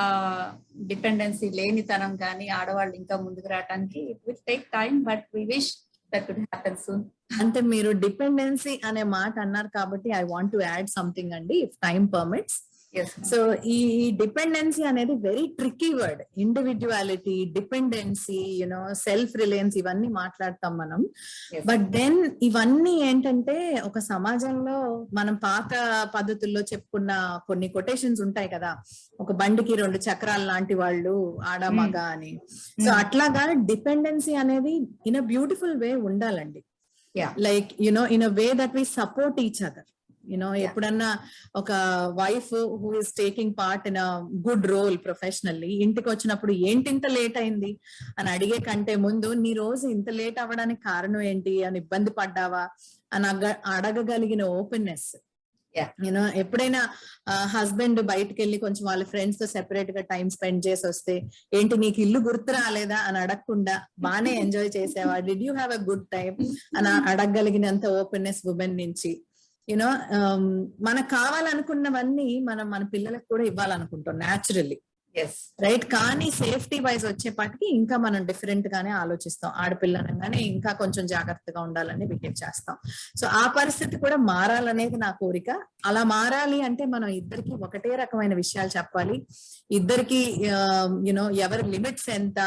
Speaker 1: డిపెండెన్సీ లేనితనం కానీ ఆడవాళ్ళు ఇంకా ముందుకు రావడానికి it will take time, but we wish that could happen soon.
Speaker 2: అంటే మీరు డిపెండెన్సీ అనే మాట అన్నారు కాబట్టి I want to add something అండి, ఇఫ్ టైం పర్మిట్స్. సో ఈ డిపెండెన్సీ అనేది very tricky word. Individuality, dependency, you know self reliance, ఇవన్నీ మాట్లాడతాం మనం. బట్ దెన్ ఇవన్నీ ఏంటంటే ఒక సమాజంలో మనం పాత పద్ధతుల్లో చెప్పుకున్న కొన్ని కొటేషన్స్ ఉంటాయి కదా, ఒక బండికి 2 చక్రాలు లాంటి వాళ్ళు ఆడ మగ అని. సో అట్లాగా డిపెండెన్సీ అనేది ఇన్ అ బ్యూటిఫుల్ వే ఉండాలండి. Like you know in a way that we support each other. You know ఎప్పుడన్నా ఒక wife who is taking part in a good role professionally ఇంటికి వచ్చినప్పుడు ఏంటి ఇంత లేట్ అయింది అని అడిగే కంటే ముందు, నీ రోజు ఇంత లేట్ అవ్వడానికి కారణం ఏంటి, అని ఇబ్బంది పడ్డావా అని అడగగలిగిన ఓపెన్నెస్. యూనో ఎప్పుడైనా హస్బెండ్ బయటకు వెళ్ళి కొంచెం వాళ్ళ ఫ్రెండ్స్ తో సెపరేట్ గా టైం స్పెండ్ చేసి వస్తే, ఏంటి నీకు ఇల్లు గుర్తు రాలేదా అని అడగకుండా, బానే ఎంజాయ్ చేసావా, did you have a good time అని అడగగలిగినంత ఓపెన్నెస్ ఉమెన్ నుంచి. యూనో మనకు కావాలనుకున్నవన్నీ మనం మన పిల్లలకు కూడా ఇవ్వాలనుకుంటాం న్యాచురల్లీ, రైట్. కానీ సేఫ్టీ వైజ్ వచ్చేపాటికి ఇంకా మనం డిఫరెంట్ గానే ఆలోచిస్తాం. ఆడపిల్ల అనగానే ఇంకా కొంచెం జాగ్రత్తగా ఉండాలని బిహేవ్ చేస్తాం. సో ఆ పరిస్థితి కూడా మారాలనేది నా కోరిక. అలా మారాలి అంటే మనం ఇద్దరికి ఒకటే రకమైన విషయాలు చెప్పాలి. ఇద్దరికి యునో ఎవరి లిమిట్స్ ఎంత,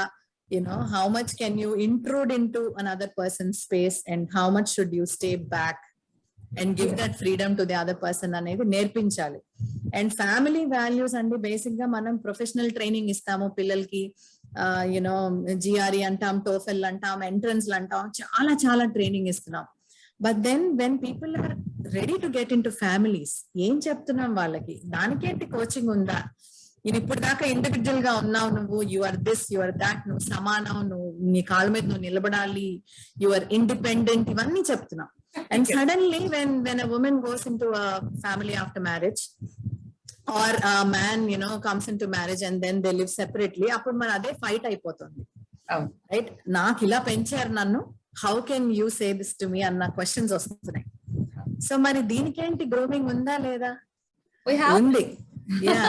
Speaker 2: you know how much can you intrude in to another person space and how much should you stay back and give that freedom to the other person అనేది నేర్పించాలి. అండ్ ఫ్యామిలీ వాల్యూస్ అంటే బేసిక్ గా మనం ప్రొఫెషనల్ ట్రైనింగ్ ఇస్తాము పిల్లలకి. యునో జిఆర్ఈ అంటాం, టోఫెల్ అంటాం, ఎంట్రన్స్ అంటాం, చాలా ట్రైనింగ్ ఇస్తున్నాం. But then when people are ready to get into families, ఏం చెప్తున్నాం వాళ్ళకి, దానికేంటి కోచింగ్ ఉందా? నేను ఇప్పుడు దాకా ఇండివిజువల్ గా ఉన్నావు, నువ్వు you are this, you are that, నువ్వు సమానం, నువ్వు నీ కాళ్ళ మీద నువ్వు నిలబడాలి, యు ఆర్ ఇండిపెండెంట్, ఇవన్నీ చెప్తున్నాం. And suddenly when a woman goes into a family after marriage, or a man comes into marriage and then they live separately, appudu man ade fight అయిపోతుంది, right? నాకు ఇలా పెంచారు నన్ను, how can you say this to me అన్న క్వశ్చన్స్ వస్తున్నాయి. సో మరి దీనికేంటి గ్రూమింగ్ ఉందా లేదా? ఉంది, యా.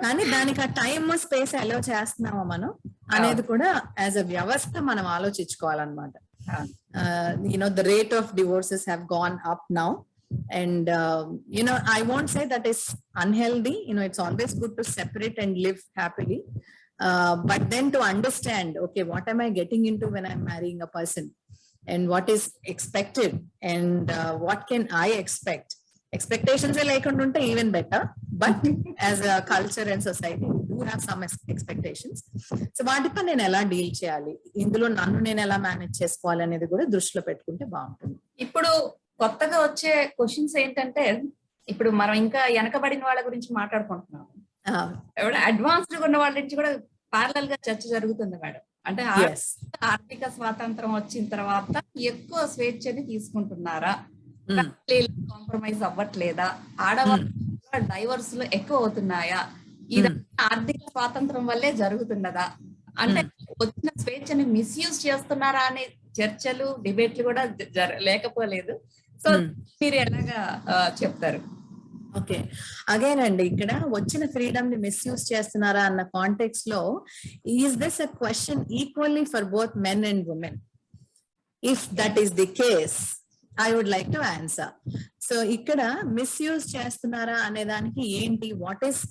Speaker 2: కానీ దానికి ఆ టైమ్ స్పేస్ అలో చేస్తున్నామా మనం అనేది కూడా యాజ్ అ వ్యవస్థ మనం ఆలోచించుకోవాలన్నమాట. The rate of divorces have gone up now, and I won't say that is unhealthy. It's always good to separate and live happily, but then to understand, okay, what am I getting into when I'm marrying a person, and what is expected, and what can I expect. Expectations are like unte even better, but as a culture and society we do have some expectations. So వాటితో నేను ఎలా డీల్ చేయాలి, ఇందులో నన్ను నేను ఎలా మేనేజ్ చేసుకోవాలి అనేది కూడా దృష్టిలో పెట్టుకుంటే బాగుంటుంది.
Speaker 1: ఇప్పుడు కొత్తగా వచ్చే క్వశ్చన్స్ ఏంటంటే, ఇప్పుడు మనం ఇంకా వెనకబడిన వాళ్ళ గురించి మాట్లాడుకుంటున్నాము, అడ్వాన్స్డ్ ఉన్న వాళ్ళ నుంచి కూడా పారలల్ గా చర్చ జరుగుతుంది మేడం. అంటే ఆర్థిక స్వాతంత్రం వచ్చిన తర్వాత ఎక్కువ స్వేచ్ఛని తీసుకుంటున్నారా, కాంప్రమైజ్ అవ్వట్లేదా, ఆడవాళ్ళ డైవర్స్ లో ఎక్కువ అవుతున్నాయా, ఇదంతా ఆర్థిక స్వాతంత్రం వల్లే జరుగుతున్నదా, అంటే వచ్చిన స్వేచ్ఛని మిస్యూజ్ చేస్తున్నారా అనే చర్చలు, డిబేట్లు కూడా లేకపోలేదు. సో మీరు ఎలాగా చెప్తారు?
Speaker 2: ఓకే, అగైన్ అండి, ఇక్కడ వచ్చిన ఫ్రీడమ్ ని మిస్యూజ్ చేస్తున్నారా అన్న కాంటెక్స్ట్ లో, is this a question equally for both men and women? If that is the case, I would like to answer. So ఇక్కడ మిస్యూజ్ చేస్తున్నారా అనే దానికి ఏంటి, what is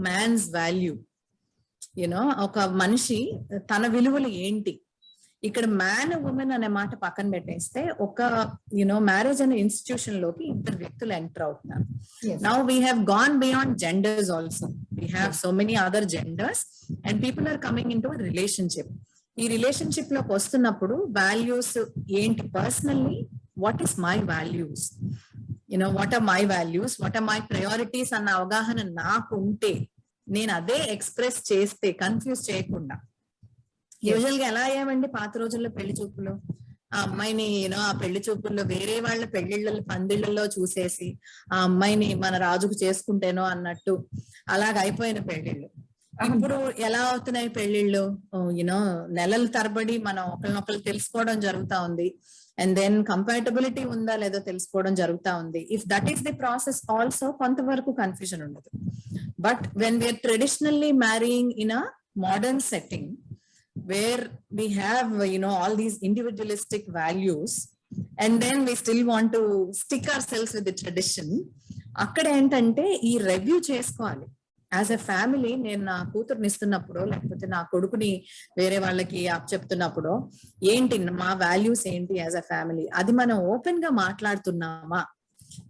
Speaker 2: man's value, you know ఒక మనిషి తన విలువలు ఏంటి. ఇక్కడ మ్యాన్ ఉమెన్ అనే మాట పక్కన పెట్టేస్తే ఒక మ్యారేజ్ అనే ఇన్స్టిట్యూషన్ లోకి ఇద్దరు వ్యక్తులు ఎంటర్ అవుతున్నారు. Now we have gone beyond genders also, we have so many other genders and people are coming into relationship. ఈ రిలేషన్షిప్ లోకి వస్తున్నప్పుడు వాల్యూస్ ఏంటి, personally what is my values, what are my values, what are my priorities అన్న అవగాహన నాకు ఉంటే నేను అదే ఎక్స్ప్రెస్ చేస్తే కన్ఫ్యూజ్ చేయకుండా. యూజువల్ గా ఎలా అయ్యామండి పాత రోజుల్లో పెళ్లి చూపులు, ఆ అమ్మాయిని ఆ పెళ్లి చూపుల్లో వేరే వాళ్ళ పెళ్లిళ్ళ పందిళ్లలో చూసేసి ఆ అమ్మాయిని మన రాజుకు చేసుకుంటేనో అన్నట్టు అలాగ అయిపోయిన పెళ్లిళ్ళు. ఇప్పుడు ఎలా అవుతున్నాయి పెళ్లిళ్ళు, నెలల తరబడి మనం ఒకరినొకరు తెలుసుకోవడం జరుగుతా ఉంది, అండ్ దెన్ కంపాటబిలిటీ ఉందా లేదో తెలుసుకోవడం జరుగుతా ఉంది. If that is the process also కొంతవరకు కన్ఫ్యూజన్ ఉండదు. But when we're traditionally marrying in a modern setting where we have all these individualistic values and then we still want to stick ourselves with the tradition, అక్కడ ఏంటంటే ఈ రివ్యూ చేసుకోవాలి యాజ్ ఎ ఫ్యామిలీ. నేను నా కూతురుని ఇస్తున్నప్పుడు లేకపోతే నా కొడుకుని వేరే వాళ్ళకి చెప్తున్నప్పుడు ఏంటి మా వాల్యూస్ ఏంటి యాజ్ ఎ ఫ్యామిలీ, అది మనం ఓపెన్ గా మాట్లాడుతున్నామా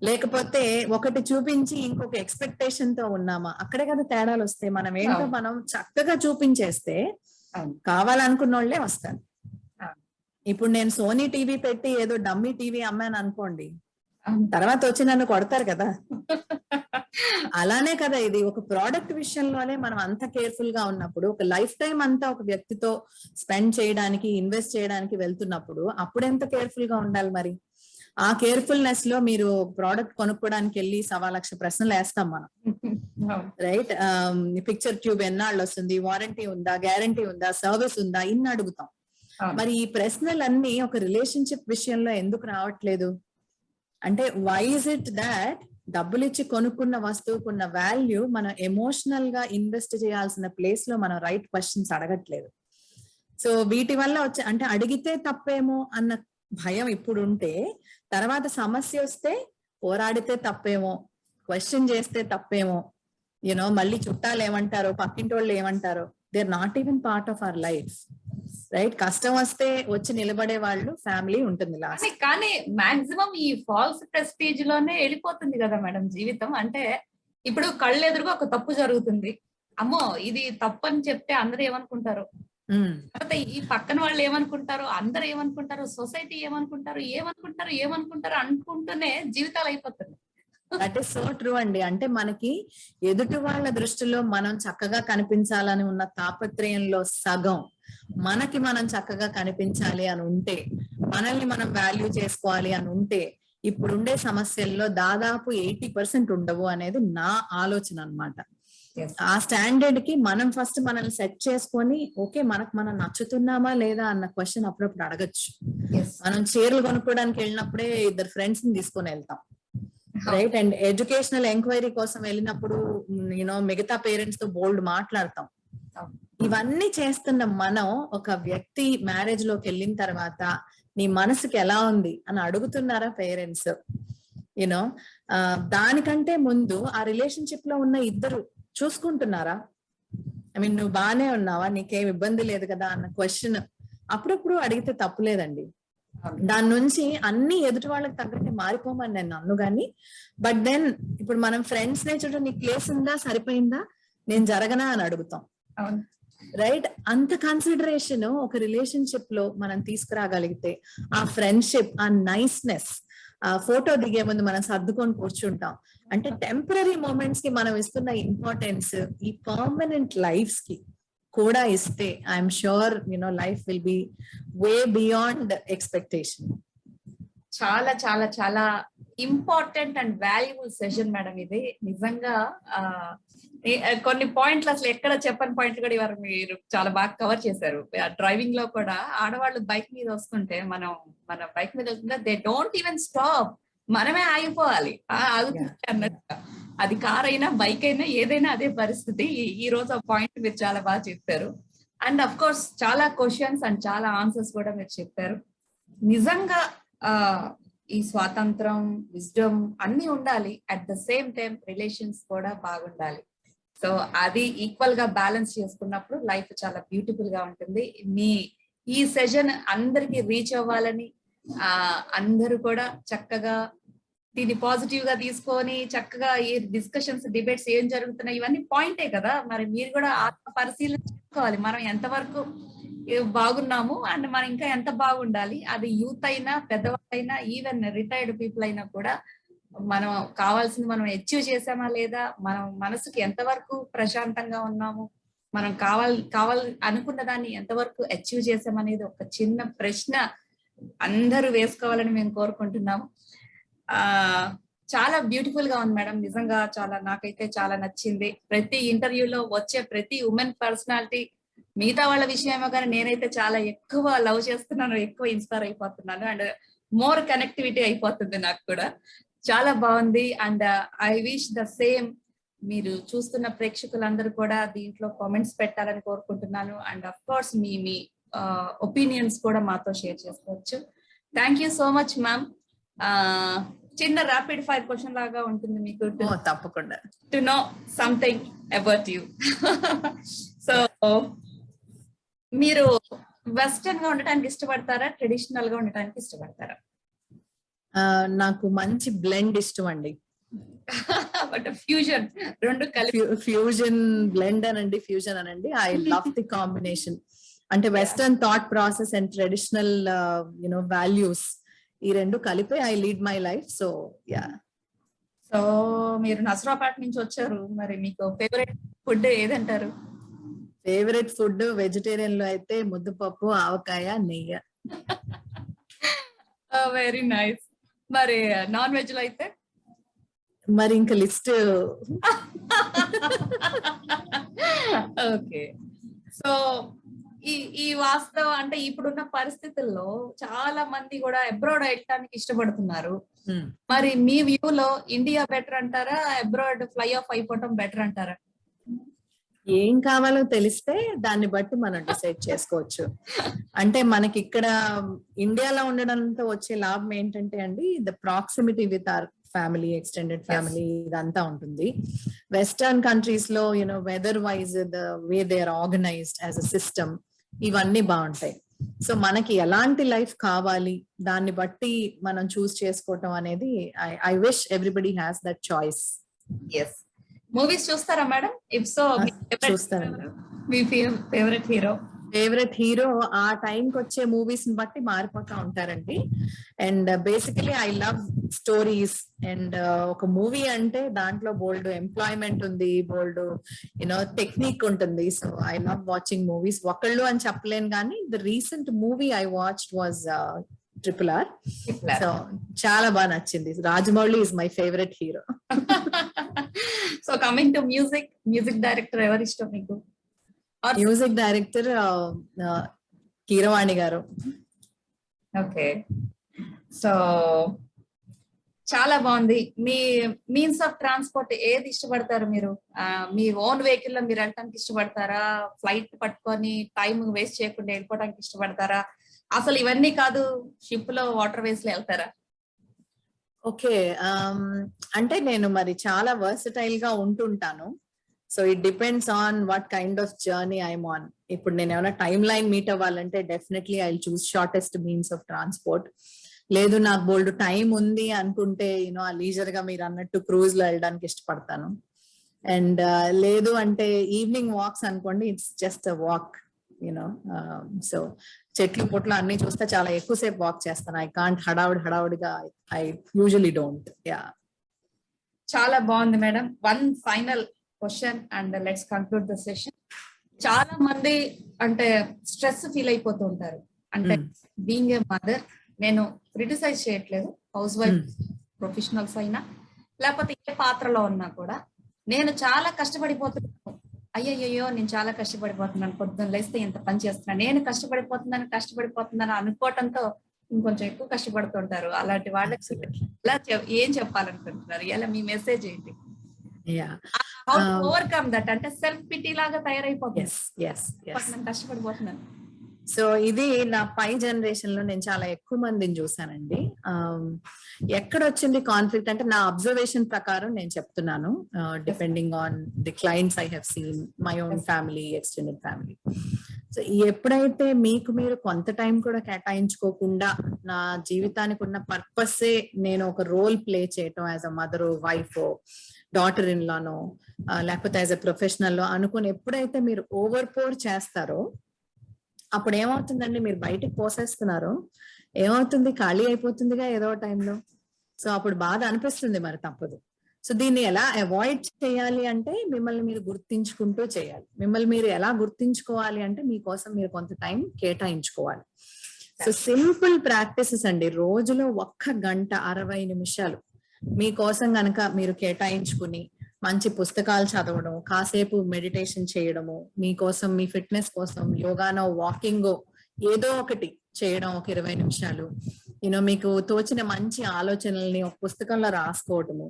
Speaker 2: లేకపోతే ఒకటి చూపించి ఇంకొక ఎక్స్పెక్టేషన్ తో ఉన్నామా, అక్కడే కదా తేడాలు వస్తాయి. మనం ఏంటో మనం చక్కగా చూపించేస్తే కావాలనుకున్న వాళ్ళే వస్తారు. ఇప్పుడు నేను సోనీ టీవీ పెట్టి ఏదో డమ్మీ టీవీ అమ్మాను అనుకోండి, తర్వాత వచ్చి నన్ను కొడతారు కదా. అలానే కదా ఇది ఒక ప్రోడక్ట్ విషయంలోనే మనం అంత కేర్ఫుల్ గా ఉన్నప్పుడు, ఒక లైఫ్ టైం అంతా ఒక వ్యక్తితో స్పెండ్ చేయడానికి ఇన్వెస్ట్ చేయడానికి వెళ్తున్నప్పుడు అప్పుడు ఎంత కేర్ఫుల్ గా ఉండాలి. మరి ఆ కేర్ఫుల్నెస్ లో మీరు ప్రోడక్ట్ కొనుక్కోవడానికి వెళ్ళి 1,00,000 ప్రశ్నలు వేస్తాం మనం, రైట్? పిక్చర్ ట్యూబ్ ఎన్నాళ్ళు వస్తుంది, వారంటీ ఉందా, గ్యారంటీ ఉందా, సర్వీస్ ఉందా, ఇన్ని అడుగుతాం. మరి ఈ ప్రశ్నలన్నీ ఒక రిలేషన్షిప్ విషయంలో ఎందుకు రావట్లేదు అంటే, వై ఇస్ ఇట్ దాట్ డబ్బులు ఇచ్చి కొనుక్కున్న వస్తువుకున్న వాల్యూ మనం ఎమోషనల్ గా ఇన్వెస్ట్ చేయాల్సిన ప్లేస్ లో మనం రైట్ క్వశ్చన్స్ అడగట్లేదు. సో వీటి వల్ల వచ్చే అంటే అడిగితే తప్పేమో అన్న భయం ఇప్పుడు ఉంటే, తర్వాత సమస్య వస్తే పోరాడితే తప్పేమో, క్వశ్చన్ చేస్తే తప్పేమో, మళ్ళీ చుట్టాలు ఏమంటారో, పక్కింటి వాళ్ళు ఏమంటారో, they are not even part of our life, right? కష్టం వస్తే వచ్చి నిలబడే వాళ్ళు ఫ్యామిలీ ఉంటుంది లాస్ట్.
Speaker 1: కానీ మాక్సిమం ఈ ఫాల్స్ ప్రెస్టీజ్ లోనే వెళ్ళిపోతుంది కదా మేడం జీవితం. అంటే ఇప్పుడు కళ్ళు ఎదురుగా ఒక తప్పు జరుగుతుంది, అమ్మో ఇది తప్పు అని చెప్తే అందరూ ఏమనుకుంటారు, ఈ పక్కన వాళ్ళు ఏమనుకుంటారు, అందరు ఏమనుకుంటారు, సొసైటీ ఏమనుకుంటారు అనుకుంటూనే జీవితాలు అయిపోతుంది.
Speaker 2: దట్ ఈస్ సో ట్రూ అండి. అంటే మనకి ఎదుటి వాళ్ళ దృష్టిలో మనం చక్కగా కనిపించాలని ఉన్న తాపత్రయంలో సగం మనకి మనం చక్కగా కనిపించాలి అని ఉంటే, మనల్ని మనం వాల్యూ చేసుకోవాలి అని ఉంటే, ఇప్పుడుండే సమస్యల్లో దాదాపు 80% ఉండవు అనేది నా ఆలోచన అన్నమాట. ఆ స్టాండర్డ్ కి మనం ఫస్ట్ మనల్ని సెట్ చేసుకొని, ఓకే మనకు మనం నచ్చుతున్నామా లేదా అన్న క్వశ్చన్ అప్పుడప్పుడు అడగచ్చు. మనం చీరలు కొనుక్కోవడానికి వెళ్ళినప్పుడే ఇద్దరు ఫ్రెండ్స్ ని తీసుకొని వెళ్తాం, రైట్? అండ్ ఎడ్యుకేషనల్ ఎంక్వైరీ కోసం వెళ్ళినప్పుడు మిగతా పేరెంట్స్ తో బోల్డ్ మాట్లాడతాం. ఇవన్నీ చేస్తున్న మనం ఒక వ్యక్తి మ్యారేజ్ లోకి వెళ్ళిన తర్వాత నీ మనసుకి ఎలా ఉంది అని అడుగుతున్నారా పేరెంట్స్? దానికంటే ముందు ఆ రిలేషన్షిప్ లో ఉన్న ఇద్దరు చూసుకుంటున్నారా? ఐ మీన్ నువ్వు బానే ఉన్నావా, నీకేం ఇబ్బంది లేదు కదా అన్న క్వశ్చన్ అప్పుడప్పుడు అడిగితే తప్పులేదండి. దాని నుంచి అన్ని ఎదుటి వాళ్ళకి తగ్గట్టే మారిపోమని నేను అన్ను గాని, బట్ దెన్ ఇప్పుడు మనం ఫ్రెండ్స్ నే చూడ, నీ ప్లేస్ ఉందా, సరిపోయిందా, నేను జరగనా అని అడుగుతాం, రైట్? అంత కన్సిడరేషన్ ఒక రిలేషన్షిప్ లో మనం తీసుకురాగలిగితే, ఆ ఫ్రెండ్షిప్, ఆ నైస్నెస్, ఆ ఫోటో దిగే ముందు మనం సర్దుకొని కూర్చుంటాం అంటే, టెంపరీ మూమెంట్స్ కి మనం ఇస్తున్న ఇంపార్టెన్స్ ఈ పర్మనెంట్ లైఫ్స్ కి కూడా ఇస్తే, I'm sure life will be way beyond expectation.
Speaker 1: చాలా చాలా చాలా important and valuable session madam ఇది. నిజంగా కొన్ని పాయింట్లు అసలు ఎక్కడ చెప్పని పాయింట్లు కూడా ఇవాళ మీరు చాలా బాగా కవర్ చేశారు. డ్రైవింగ్ లో కూడా ఆడవాళ్ళు బైక్ మీద వస్తుంటే మన బైక్ మీద వస్తుంటే దే డోంట్ ఈవెన్ స్టాప్, మనమే ఆగిపోవాలి ఆగుతుంది అన్నట్టుగా. అది కార్ అయినా బైక్ అయినా ఏదైనా అదే పరిస్థితి. ఈ రోజు ఆ పాయింట్ మీరు చాలా బాగా చెప్పారు. అండ్ అఫ్ కోర్స్ చాలా క్వశ్చన్స్ అండ్ చాలా ఆన్సర్స్ కూడా మీరు చెప్పారు. నిజంగా ఈ స్వాతంత్రం, విజ్డమ్ అన్ని ఉండాలి. At the same time relations కూడా బాగుండాలి. సో అది ఈక్వల్ గా బ్యాలెన్స్ చేసుకున్నప్పుడు లైఫ్ చాలా బ్యూటిఫుల్ గా ఉంటుంది. మీ ఈ సెషన్ అందరికి రీచ్ అవ్వాలని, అందరూ కూడా చక్కగా దీన్ని పాజిటివ్ గా తీసుకొని చక్కగా ఈ డిస్కషన్స్, డిబేట్స్ ఏం జరుగుతున్నాయి ఇవన్నీ పాయింటే కదా. మరి మీరు కూడా ఆత్మ పరిశీలన చేసుకోవాలి, మనం ఎంతవరకు బాగున్నాము అండ్ మనం ఇంకా ఎంత బాగుండాలి. అది యూత్ అయినా, పెద్దవాళ్ళైనా, ఈవెన్ రిటైర్డ్ పీపుల్ అయినా కూడా మనం కావాల్సింది మనం అచీవ్ చేసామా లేదా, మనం మనసుకి ఎంతవరకు ప్రశాంతంగా ఉన్నాము, మనం కావాలి అనుకున్న దాన్ని ఎంతవరకు అచీవ్ చేసామనేది ఒక చిన్న ప్రశ్న అందరూ వేసుకోవాలని మేము కోరుకుంటున్నాము. చాలా బ్యూటిఫుల్ గా ఉంది మేడం, నిజంగా చాలా నాకైతే చాలా నచ్చింది. ప్రతి ఇంటర్వ్యూలో వచ్చే ప్రతి ఉమెన్ పర్సనాలిటీ మిగతా వాళ్ళ విషయమో కానీ నేనైతే చాలా ఎక్కువ లవ్ చేస్తున్నాను, ఎక్కువ ఇన్స్పైర్ అయిపోతున్నాను అండ్ మోర్ కనెక్టివిటీ అయిపోతుంది నాకు కూడా. చాలా బాగుంది and I wish the same మీరు చూస్తున్న ప్రేక్షకులందరూ కూడా దీంట్లో కామెంట్స్ పెట్టాలని కోరుకుంటున్నాను. And of course me opinions కూడా మాతో షేర్ చేసుకోవచ్చు. Thank you so much ma'am. చిన్న ర్యాపిడ్ ఫైర్ క్వశ్చన్ లాగా ఉంటుంది మీకు,
Speaker 2: తప్పకుండా
Speaker 1: to know something about you. So మీరు వెస్టర్న్ గా ఉండటానికి ఇష్టపడతారా, ట్రెడిషనల్ గా ఉండటానికి ఇష్టపడతారా?
Speaker 2: నాకు మంచి బ్లెండ్ ఇష్టం అండి.
Speaker 1: బట్ ఫ్యూజన్ రెండు కలిపి,
Speaker 2: ఫ్యూజన్ బ్లెండ్ అనండి, ఫ్యూజన్ అనండి. I love the combination. అంటే western thought process and traditional values ఈ రెండు కలిపి I lead my life. So yeah.
Speaker 1: So మీరు నసరాపేట నుంచి వచ్చారు, మరి మీకు ఫేవరెట్ ఫుడ్ ఏదంటారు?
Speaker 2: ఫేవరెట్ ఫుడ్ వెజిటేరియన్ లో అయితే ముద్దపప్పు, ఆవకాయ, నెయ్యి.
Speaker 1: Very nice. మరి నాన్ వెజ్ లో అయితే?
Speaker 2: మరి ఇంకా లిస్ట్.
Speaker 1: ఓకే. సో ఈ వాస్తవం అంటే ఇప్పుడున్న పరిస్థితుల్లో చాలా మంది కూడా అబ్రాడ్ వెళ్ళడానికి ఇష్టపడుతున్నారు. మరి మీ వ్యూలో ఇండియా బెటర్ అంటారా, అబ్రాడ్ ఫ్లై ఆఫ్ అయిపోవటం బెటర్ అంటారా?
Speaker 2: ఏం కావాలో తెలిస్తే దాన్ని బట్టి మనం డిసైడ్ చేసుకోవచ్చు. అంటే మనకి ఇక్కడ ఇండియాలో ఉండడంతో వచ్చే లాభం ఏంటంటే అండి, the proximity with our family, extended family, ఇదంతా ఉంటుంది. వెస్టర్న్ కంట్రీస్ లో weather wise the way they are organized as a system, ఇవన్నీ బాగుంటాయి. సో మనకి ఎలాంటి లైఫ్ కావాలి దాన్ని బట్టి మనం చూస్ చేసుకోవటం అనేది, I wish everybody has that choice.
Speaker 1: Yes. Movies చూస్తారా మేడం? ఇఫ్ సో
Speaker 2: చూస్తానండి.
Speaker 1: మీ ఫేవరెట్ హీరో?
Speaker 2: ఫేవరెట్ హీరో ఆ టైంకి వచ్చే మూవీస్ ని బట్టి మారిపోతా ఉంటారండి. And basically I love stories. And ఒక మూవీ అంటే దాంట్లో బోల్డ్ ఎంప్లాయ్మెంట్ ఉంది, బోల్డ్ టెక్నిక్ ఉంటుంది. So I love watching movies. ఒకళ్ళు అని చెప్పలేను కానీ the recent movie I watched was RRR. So చాలా బాగా నచ్చింది. Rajamouli is my favourite hero.
Speaker 1: So coming to music director ఎవరు ఇష్టం మీకు?
Speaker 2: మ్యూజిక్ డైరెక్టర్ కీరవాణి గారు.
Speaker 1: ఓకే. సో చాలా బాగుంది. మీ మీన్స్ ఆఫ్ ట్రాన్స్పోర్ట్ ఏది ఇష్టపడతారు మీరు? మీ ఓన్ వెహికల్ లో మీరు వెళ్ళటానికి ఇష్టపడతారా, ఫ్లైట్ పట్టుకొని టైం వేస్ట్ చేయకుండా వెళ్ళిపోవడానికి ఇష్టపడతారా, అసలు ఇవన్నీ కాదు షిప్ లో, వాటర్ వేస్ లో వెళ్తారా?
Speaker 2: ఓకే. అంటే నేను మరి చాలా వర్సటైల్ గా ఉంటుంటాను. So it depends on what kind of journey I'm on. ఇప్పుడు నేను ఏమైనా టైమ్ లైన్ మీట్ అవ్వాలంటే definitely I will choose shortest means of transport. లేదు నాకు బోల్డ్ టైం ఉంది అనుకుంటే ఆ లీజర్ గా మీరు అన్నట్టు క్రూజ్ లో వెళ్ళడానికి ఇష్టపడతాను. అండ్ లేదు అంటే ఈవినింగ్ వాక్స్ అనుకోండి, it's just a walk. So చెట్లు పొట్లు అన్ని చూస్తే చాలా ఎక్కువసేపు వాక్ చేస్తాను. ఐ కాంట్ హడావుడిగా ఐ యూజువలీ డోంట్. యా.
Speaker 1: చాలా బాగుంది madam. One final question and let's conclude the session. చాలా మంది అంటే స్ట్రెస్ ఫీల్ అయిపోతూ ఉంటారు. అంటే బీయింగ్ ఏ మదర్, నేను క్రిటిసైజ్ చేయట్లేదు, హౌస్ వైఫ్ ప్రొఫెషనల్స్ అయినా లేకపోతే ఏ పాత్రలో ఉన్నా కూడా నేను చాలా కష్టపడిపోతున్నాను, అయ్యయ్యో నేను చాలా కష్టపడిపోతున్నాను, పొద్దున్న లేస్తే ఎంత పని చేస్తున్నాను, నేను కష్టపడిపోతున్నాను అనుకోవటంతో ఇంకొంచెం ఎక్కువ కష్టపడుతుంటారు. అలాంటి వాళ్ళకి ఎలా ఏం చెప్పాలనుకుంటున్నారు? ఎలా మీ మెసేజ్ ఏంటి? ఓవర్కమ్ దట్, అంటే సెల్ఫ్ పిటీ లాగా తయారైపోతుంది, కష్టపడిపోతున్నాను.
Speaker 2: సో ఇది నా పై జనరేషన్ లో నేను చాలా ఎక్కువ మందిని చూసానండి. ఎక్కడ వచ్చింది కాన్ఫ్లిక్ట్ అంటే నా అబ్జర్వేషన్ ప్రకారం నేను చెప్తున్నాను, depending on the clients I have seen, my own family, extended family. So ఎప్పుడైతే మీకు మీరు కొంత టైం కూడా కేటాయించుకోకుండా నా జీవితానికి ఉన్న పర్పస్సే నేను ఒక రోల్ ప్లే చేయటం as a mother, wife, daughter in లానో లేకపోతే యాజ్ అ ప్రొఫెషనల్ లో అనుకుని ఎప్పుడైతే మీరు ఓవర్ పోర్ చేస్తారో అప్పుడు ఏమవుతుందండి, మీరు బయటకు పోసేస్తున్నారు, ఏమవుతుంది, ఖాళీ అయిపోతుందిగా ఏదో టైంలో. సో అప్పుడు బాధ అనిపిస్తుంది, మరి తప్పదు. సో దీన్ని ఎలా అవాయిడ్ చేయాలి అంటే మిమ్మల్ని మీరు గుర్తించుకుంటూ చేయాలి. మిమ్మల్ని మీరు ఎలా గుర్తించుకోవాలి అంటే మీకోసం మీరు కొంత టైం కేటాయించుకోవాలి. సో సింపుల్ ప్రాక్టీసెస్ అండి. రోజులో 1 గంట 60 నిమిషాలు మీకోసం గనక మీరు కేటాయించుకుని మంచి పుస్తకాలు చదవడం, కాసేపు మెడిటేషన్ చేయడము, మీకోసం మీ ఫిట్నెస్ కోసం యోగానో వాకింగో ఏదో ఒకటి చేయడం, ఒక 20 నిమిషాలు, మీకు తోచిన మంచి ఆలోచనల్ని ఒక పుస్తకంలో రాసుకోవటము,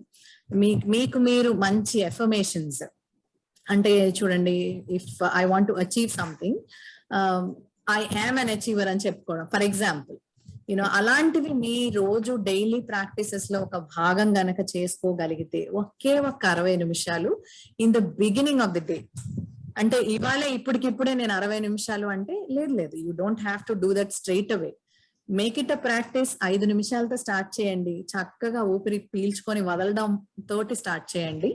Speaker 2: మీకు మీరు మంచి ఎఫర్మేషన్స్ అంటే చూడండి, if I want to achieve something, I am un achiever అని చెప్పుకోవడం ఫర్ ఎగ్జాంపుల్. అలాంటివి మీ రోజు డైలీ ప్రాక్టీసెస్ లో ఒక భాగం గనక చేసుకోగలిగితే ఒకే 60 నిమిషాలు in the beginning of the day. అంటే ఇవాళ ఇప్పటికిప్పుడే నేను 60 నిమిషాలు అంటే లేదు, you don't have to do that straight away. Make it a practice. 5 నిమిషాలతో స్టార్ట్ చేయండి, చక్కగా ఊపిరి పీల్చుకొని వదలడం తోటి స్టార్ట్ చేయండి.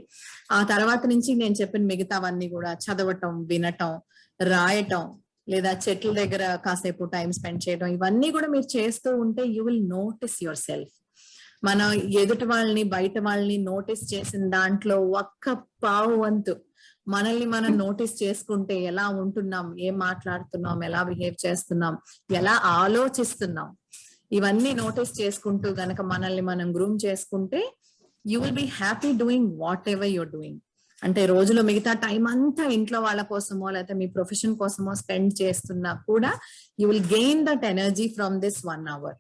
Speaker 2: ఆ తర్వాత నుంచి నేను చెప్పిన మిగతావన్నీ కూడా చదవటం, వినటం, రాయటం, లేదా చెట్ల దగ్గర కాసేపు టైం స్పెండ్ చేయడం, ఇవన్నీ కూడా మీరు చేస్తూ ఉంటే you will notice your self. మనం ఎదుటి వాళ్ళని, బయట వాళ్ళని నోటీస్ చేసిన దాంట్లో 1/4 వంతు మనల్ని మనం నోటీస్ చేసుకుంటే ఎలా ఉంటున్నాం, ఏం మాట్లాడుతున్నాం, ఎలా బిహేవ్ చేస్తున్నాం, ఎలా ఆలోచిస్తున్నాం, ఇవన్నీ నోటీస్ చేసుకుంటూ గనక మనల్ని మనం గ్రూమ్ చేసుకుంటే you will be happy doing what ever you're doing. అంటే రోజులో మిగతా టైం అంతా ఇంట్లో వాళ్ళ కోసమో లేకపోతే మీ ప్రొఫెషన్ కోసమో స్పెండ్ చేస్తున్నా కూడా you will gain that energy from this 1 hour.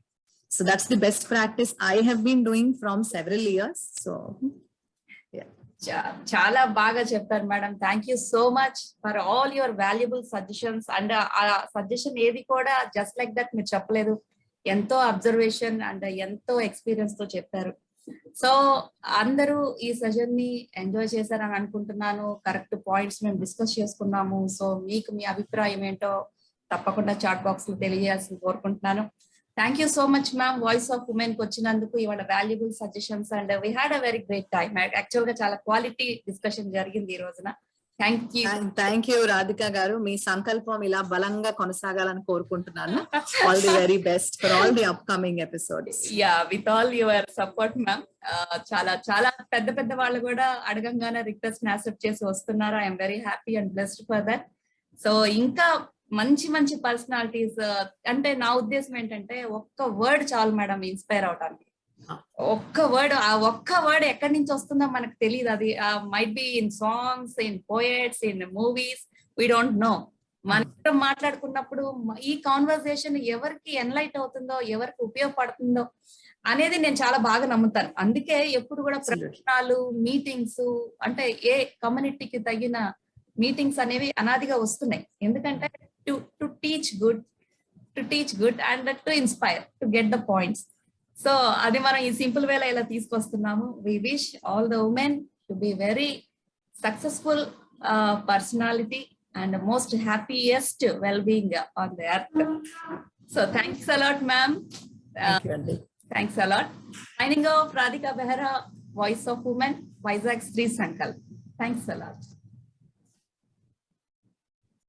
Speaker 2: So that's the best practice I have been doing from several years. So
Speaker 1: చాలా బాగా చెప్పారు madam. Thank you so much for all your valuable suggestions. And ఆ సజెషన్ ఏది కూడా జస్ట్ లైక్ దట్ మీరు చెప్పలేదు, ఎంతో అబ్జర్వేషన్ అండ్ ఎంతో ఎక్స్పీరియన్స్ తో చెప్పారు. సో అందరూ ఈ సెషన్ ని ఎంజాయ్ చేశారని అనుకుంటున్నాను. కరెక్ట్ పాయింట్స్ మేము డిస్కస్ చేసుకున్నాము. సో మీకు మీ అభిప్రాయం ఏంటో తప్పకుండా చాట్ బాక్స్ లో తెలియజేయాల్సి కోరుకుంటున్నాను. Thank you so much ma'am, voice of women కి వచ్చినందుకు, ఇవాళ valuable suggestions and we had a very great time. Actual గా చాలా క్వాలిటీ డిస్కషన్ జరిగింది ఈ రోజున.
Speaker 2: థ్యాంక్ యూ రాధిక గారు. మీ సంకల్పం ఇలా బలంగా కొనసాగాలని కోరుకుంటున్నాను. All the very best for all the upcoming episodes.
Speaker 1: Yeah, with all your support ma'am. చాలా చాలా పెద్ద వాళ్ళు కూడా అడగంగానే రిక్వెస్ట్ యాక్సెప్ట్ చేసి వస్తున్నారు. I'm very happy and blessed for that. So ఇంకా మంచి పర్సనాలిటీస్, అంటే నా ఉద్దేశం ఏంటంటే ఒక్క వర్డ్ చాలు మేడం ఇన్స్పైర్ అవడానికి. ఆ ఒక్క వర్డ్ ఎక్కడి నుంచి వస్తుందో మనకు తెలియదు. అది might be in songs, in poets, in movies, we don't know. మనం మాట్లాడుకున్నప్పుడు ఈ కాన్వర్సేషన్ ఎవరికి ఎన్లైట్ అవుతుందో, ఎవరికి ఉపయోగపడుతుందో అనేది నేను చాలా బాగా నమ్ముతాను. అందుకే ఎప్పుడు కూడా ప్రశ్నలు, మీటింగ్స్, అంటే ఏ కమ్యూనిటీకి తగిన మీటింగ్స్ అనేవి అనాదిగా వస్తున్నాయి. ఎందుకంటే to teach good and to inspire, to get the points. So అది మనం ఈ సింపుల్ వేలో ఇలా తీసుకొస్తున్నాము. We wish all the women to be very successful personality and most happiest well-being on the earth. So thanks a lot ma'am. Thanks a lot. Signing off, Radhika Behara, Voice of Women, Vizag Sri Sankalp. Thanks a lot.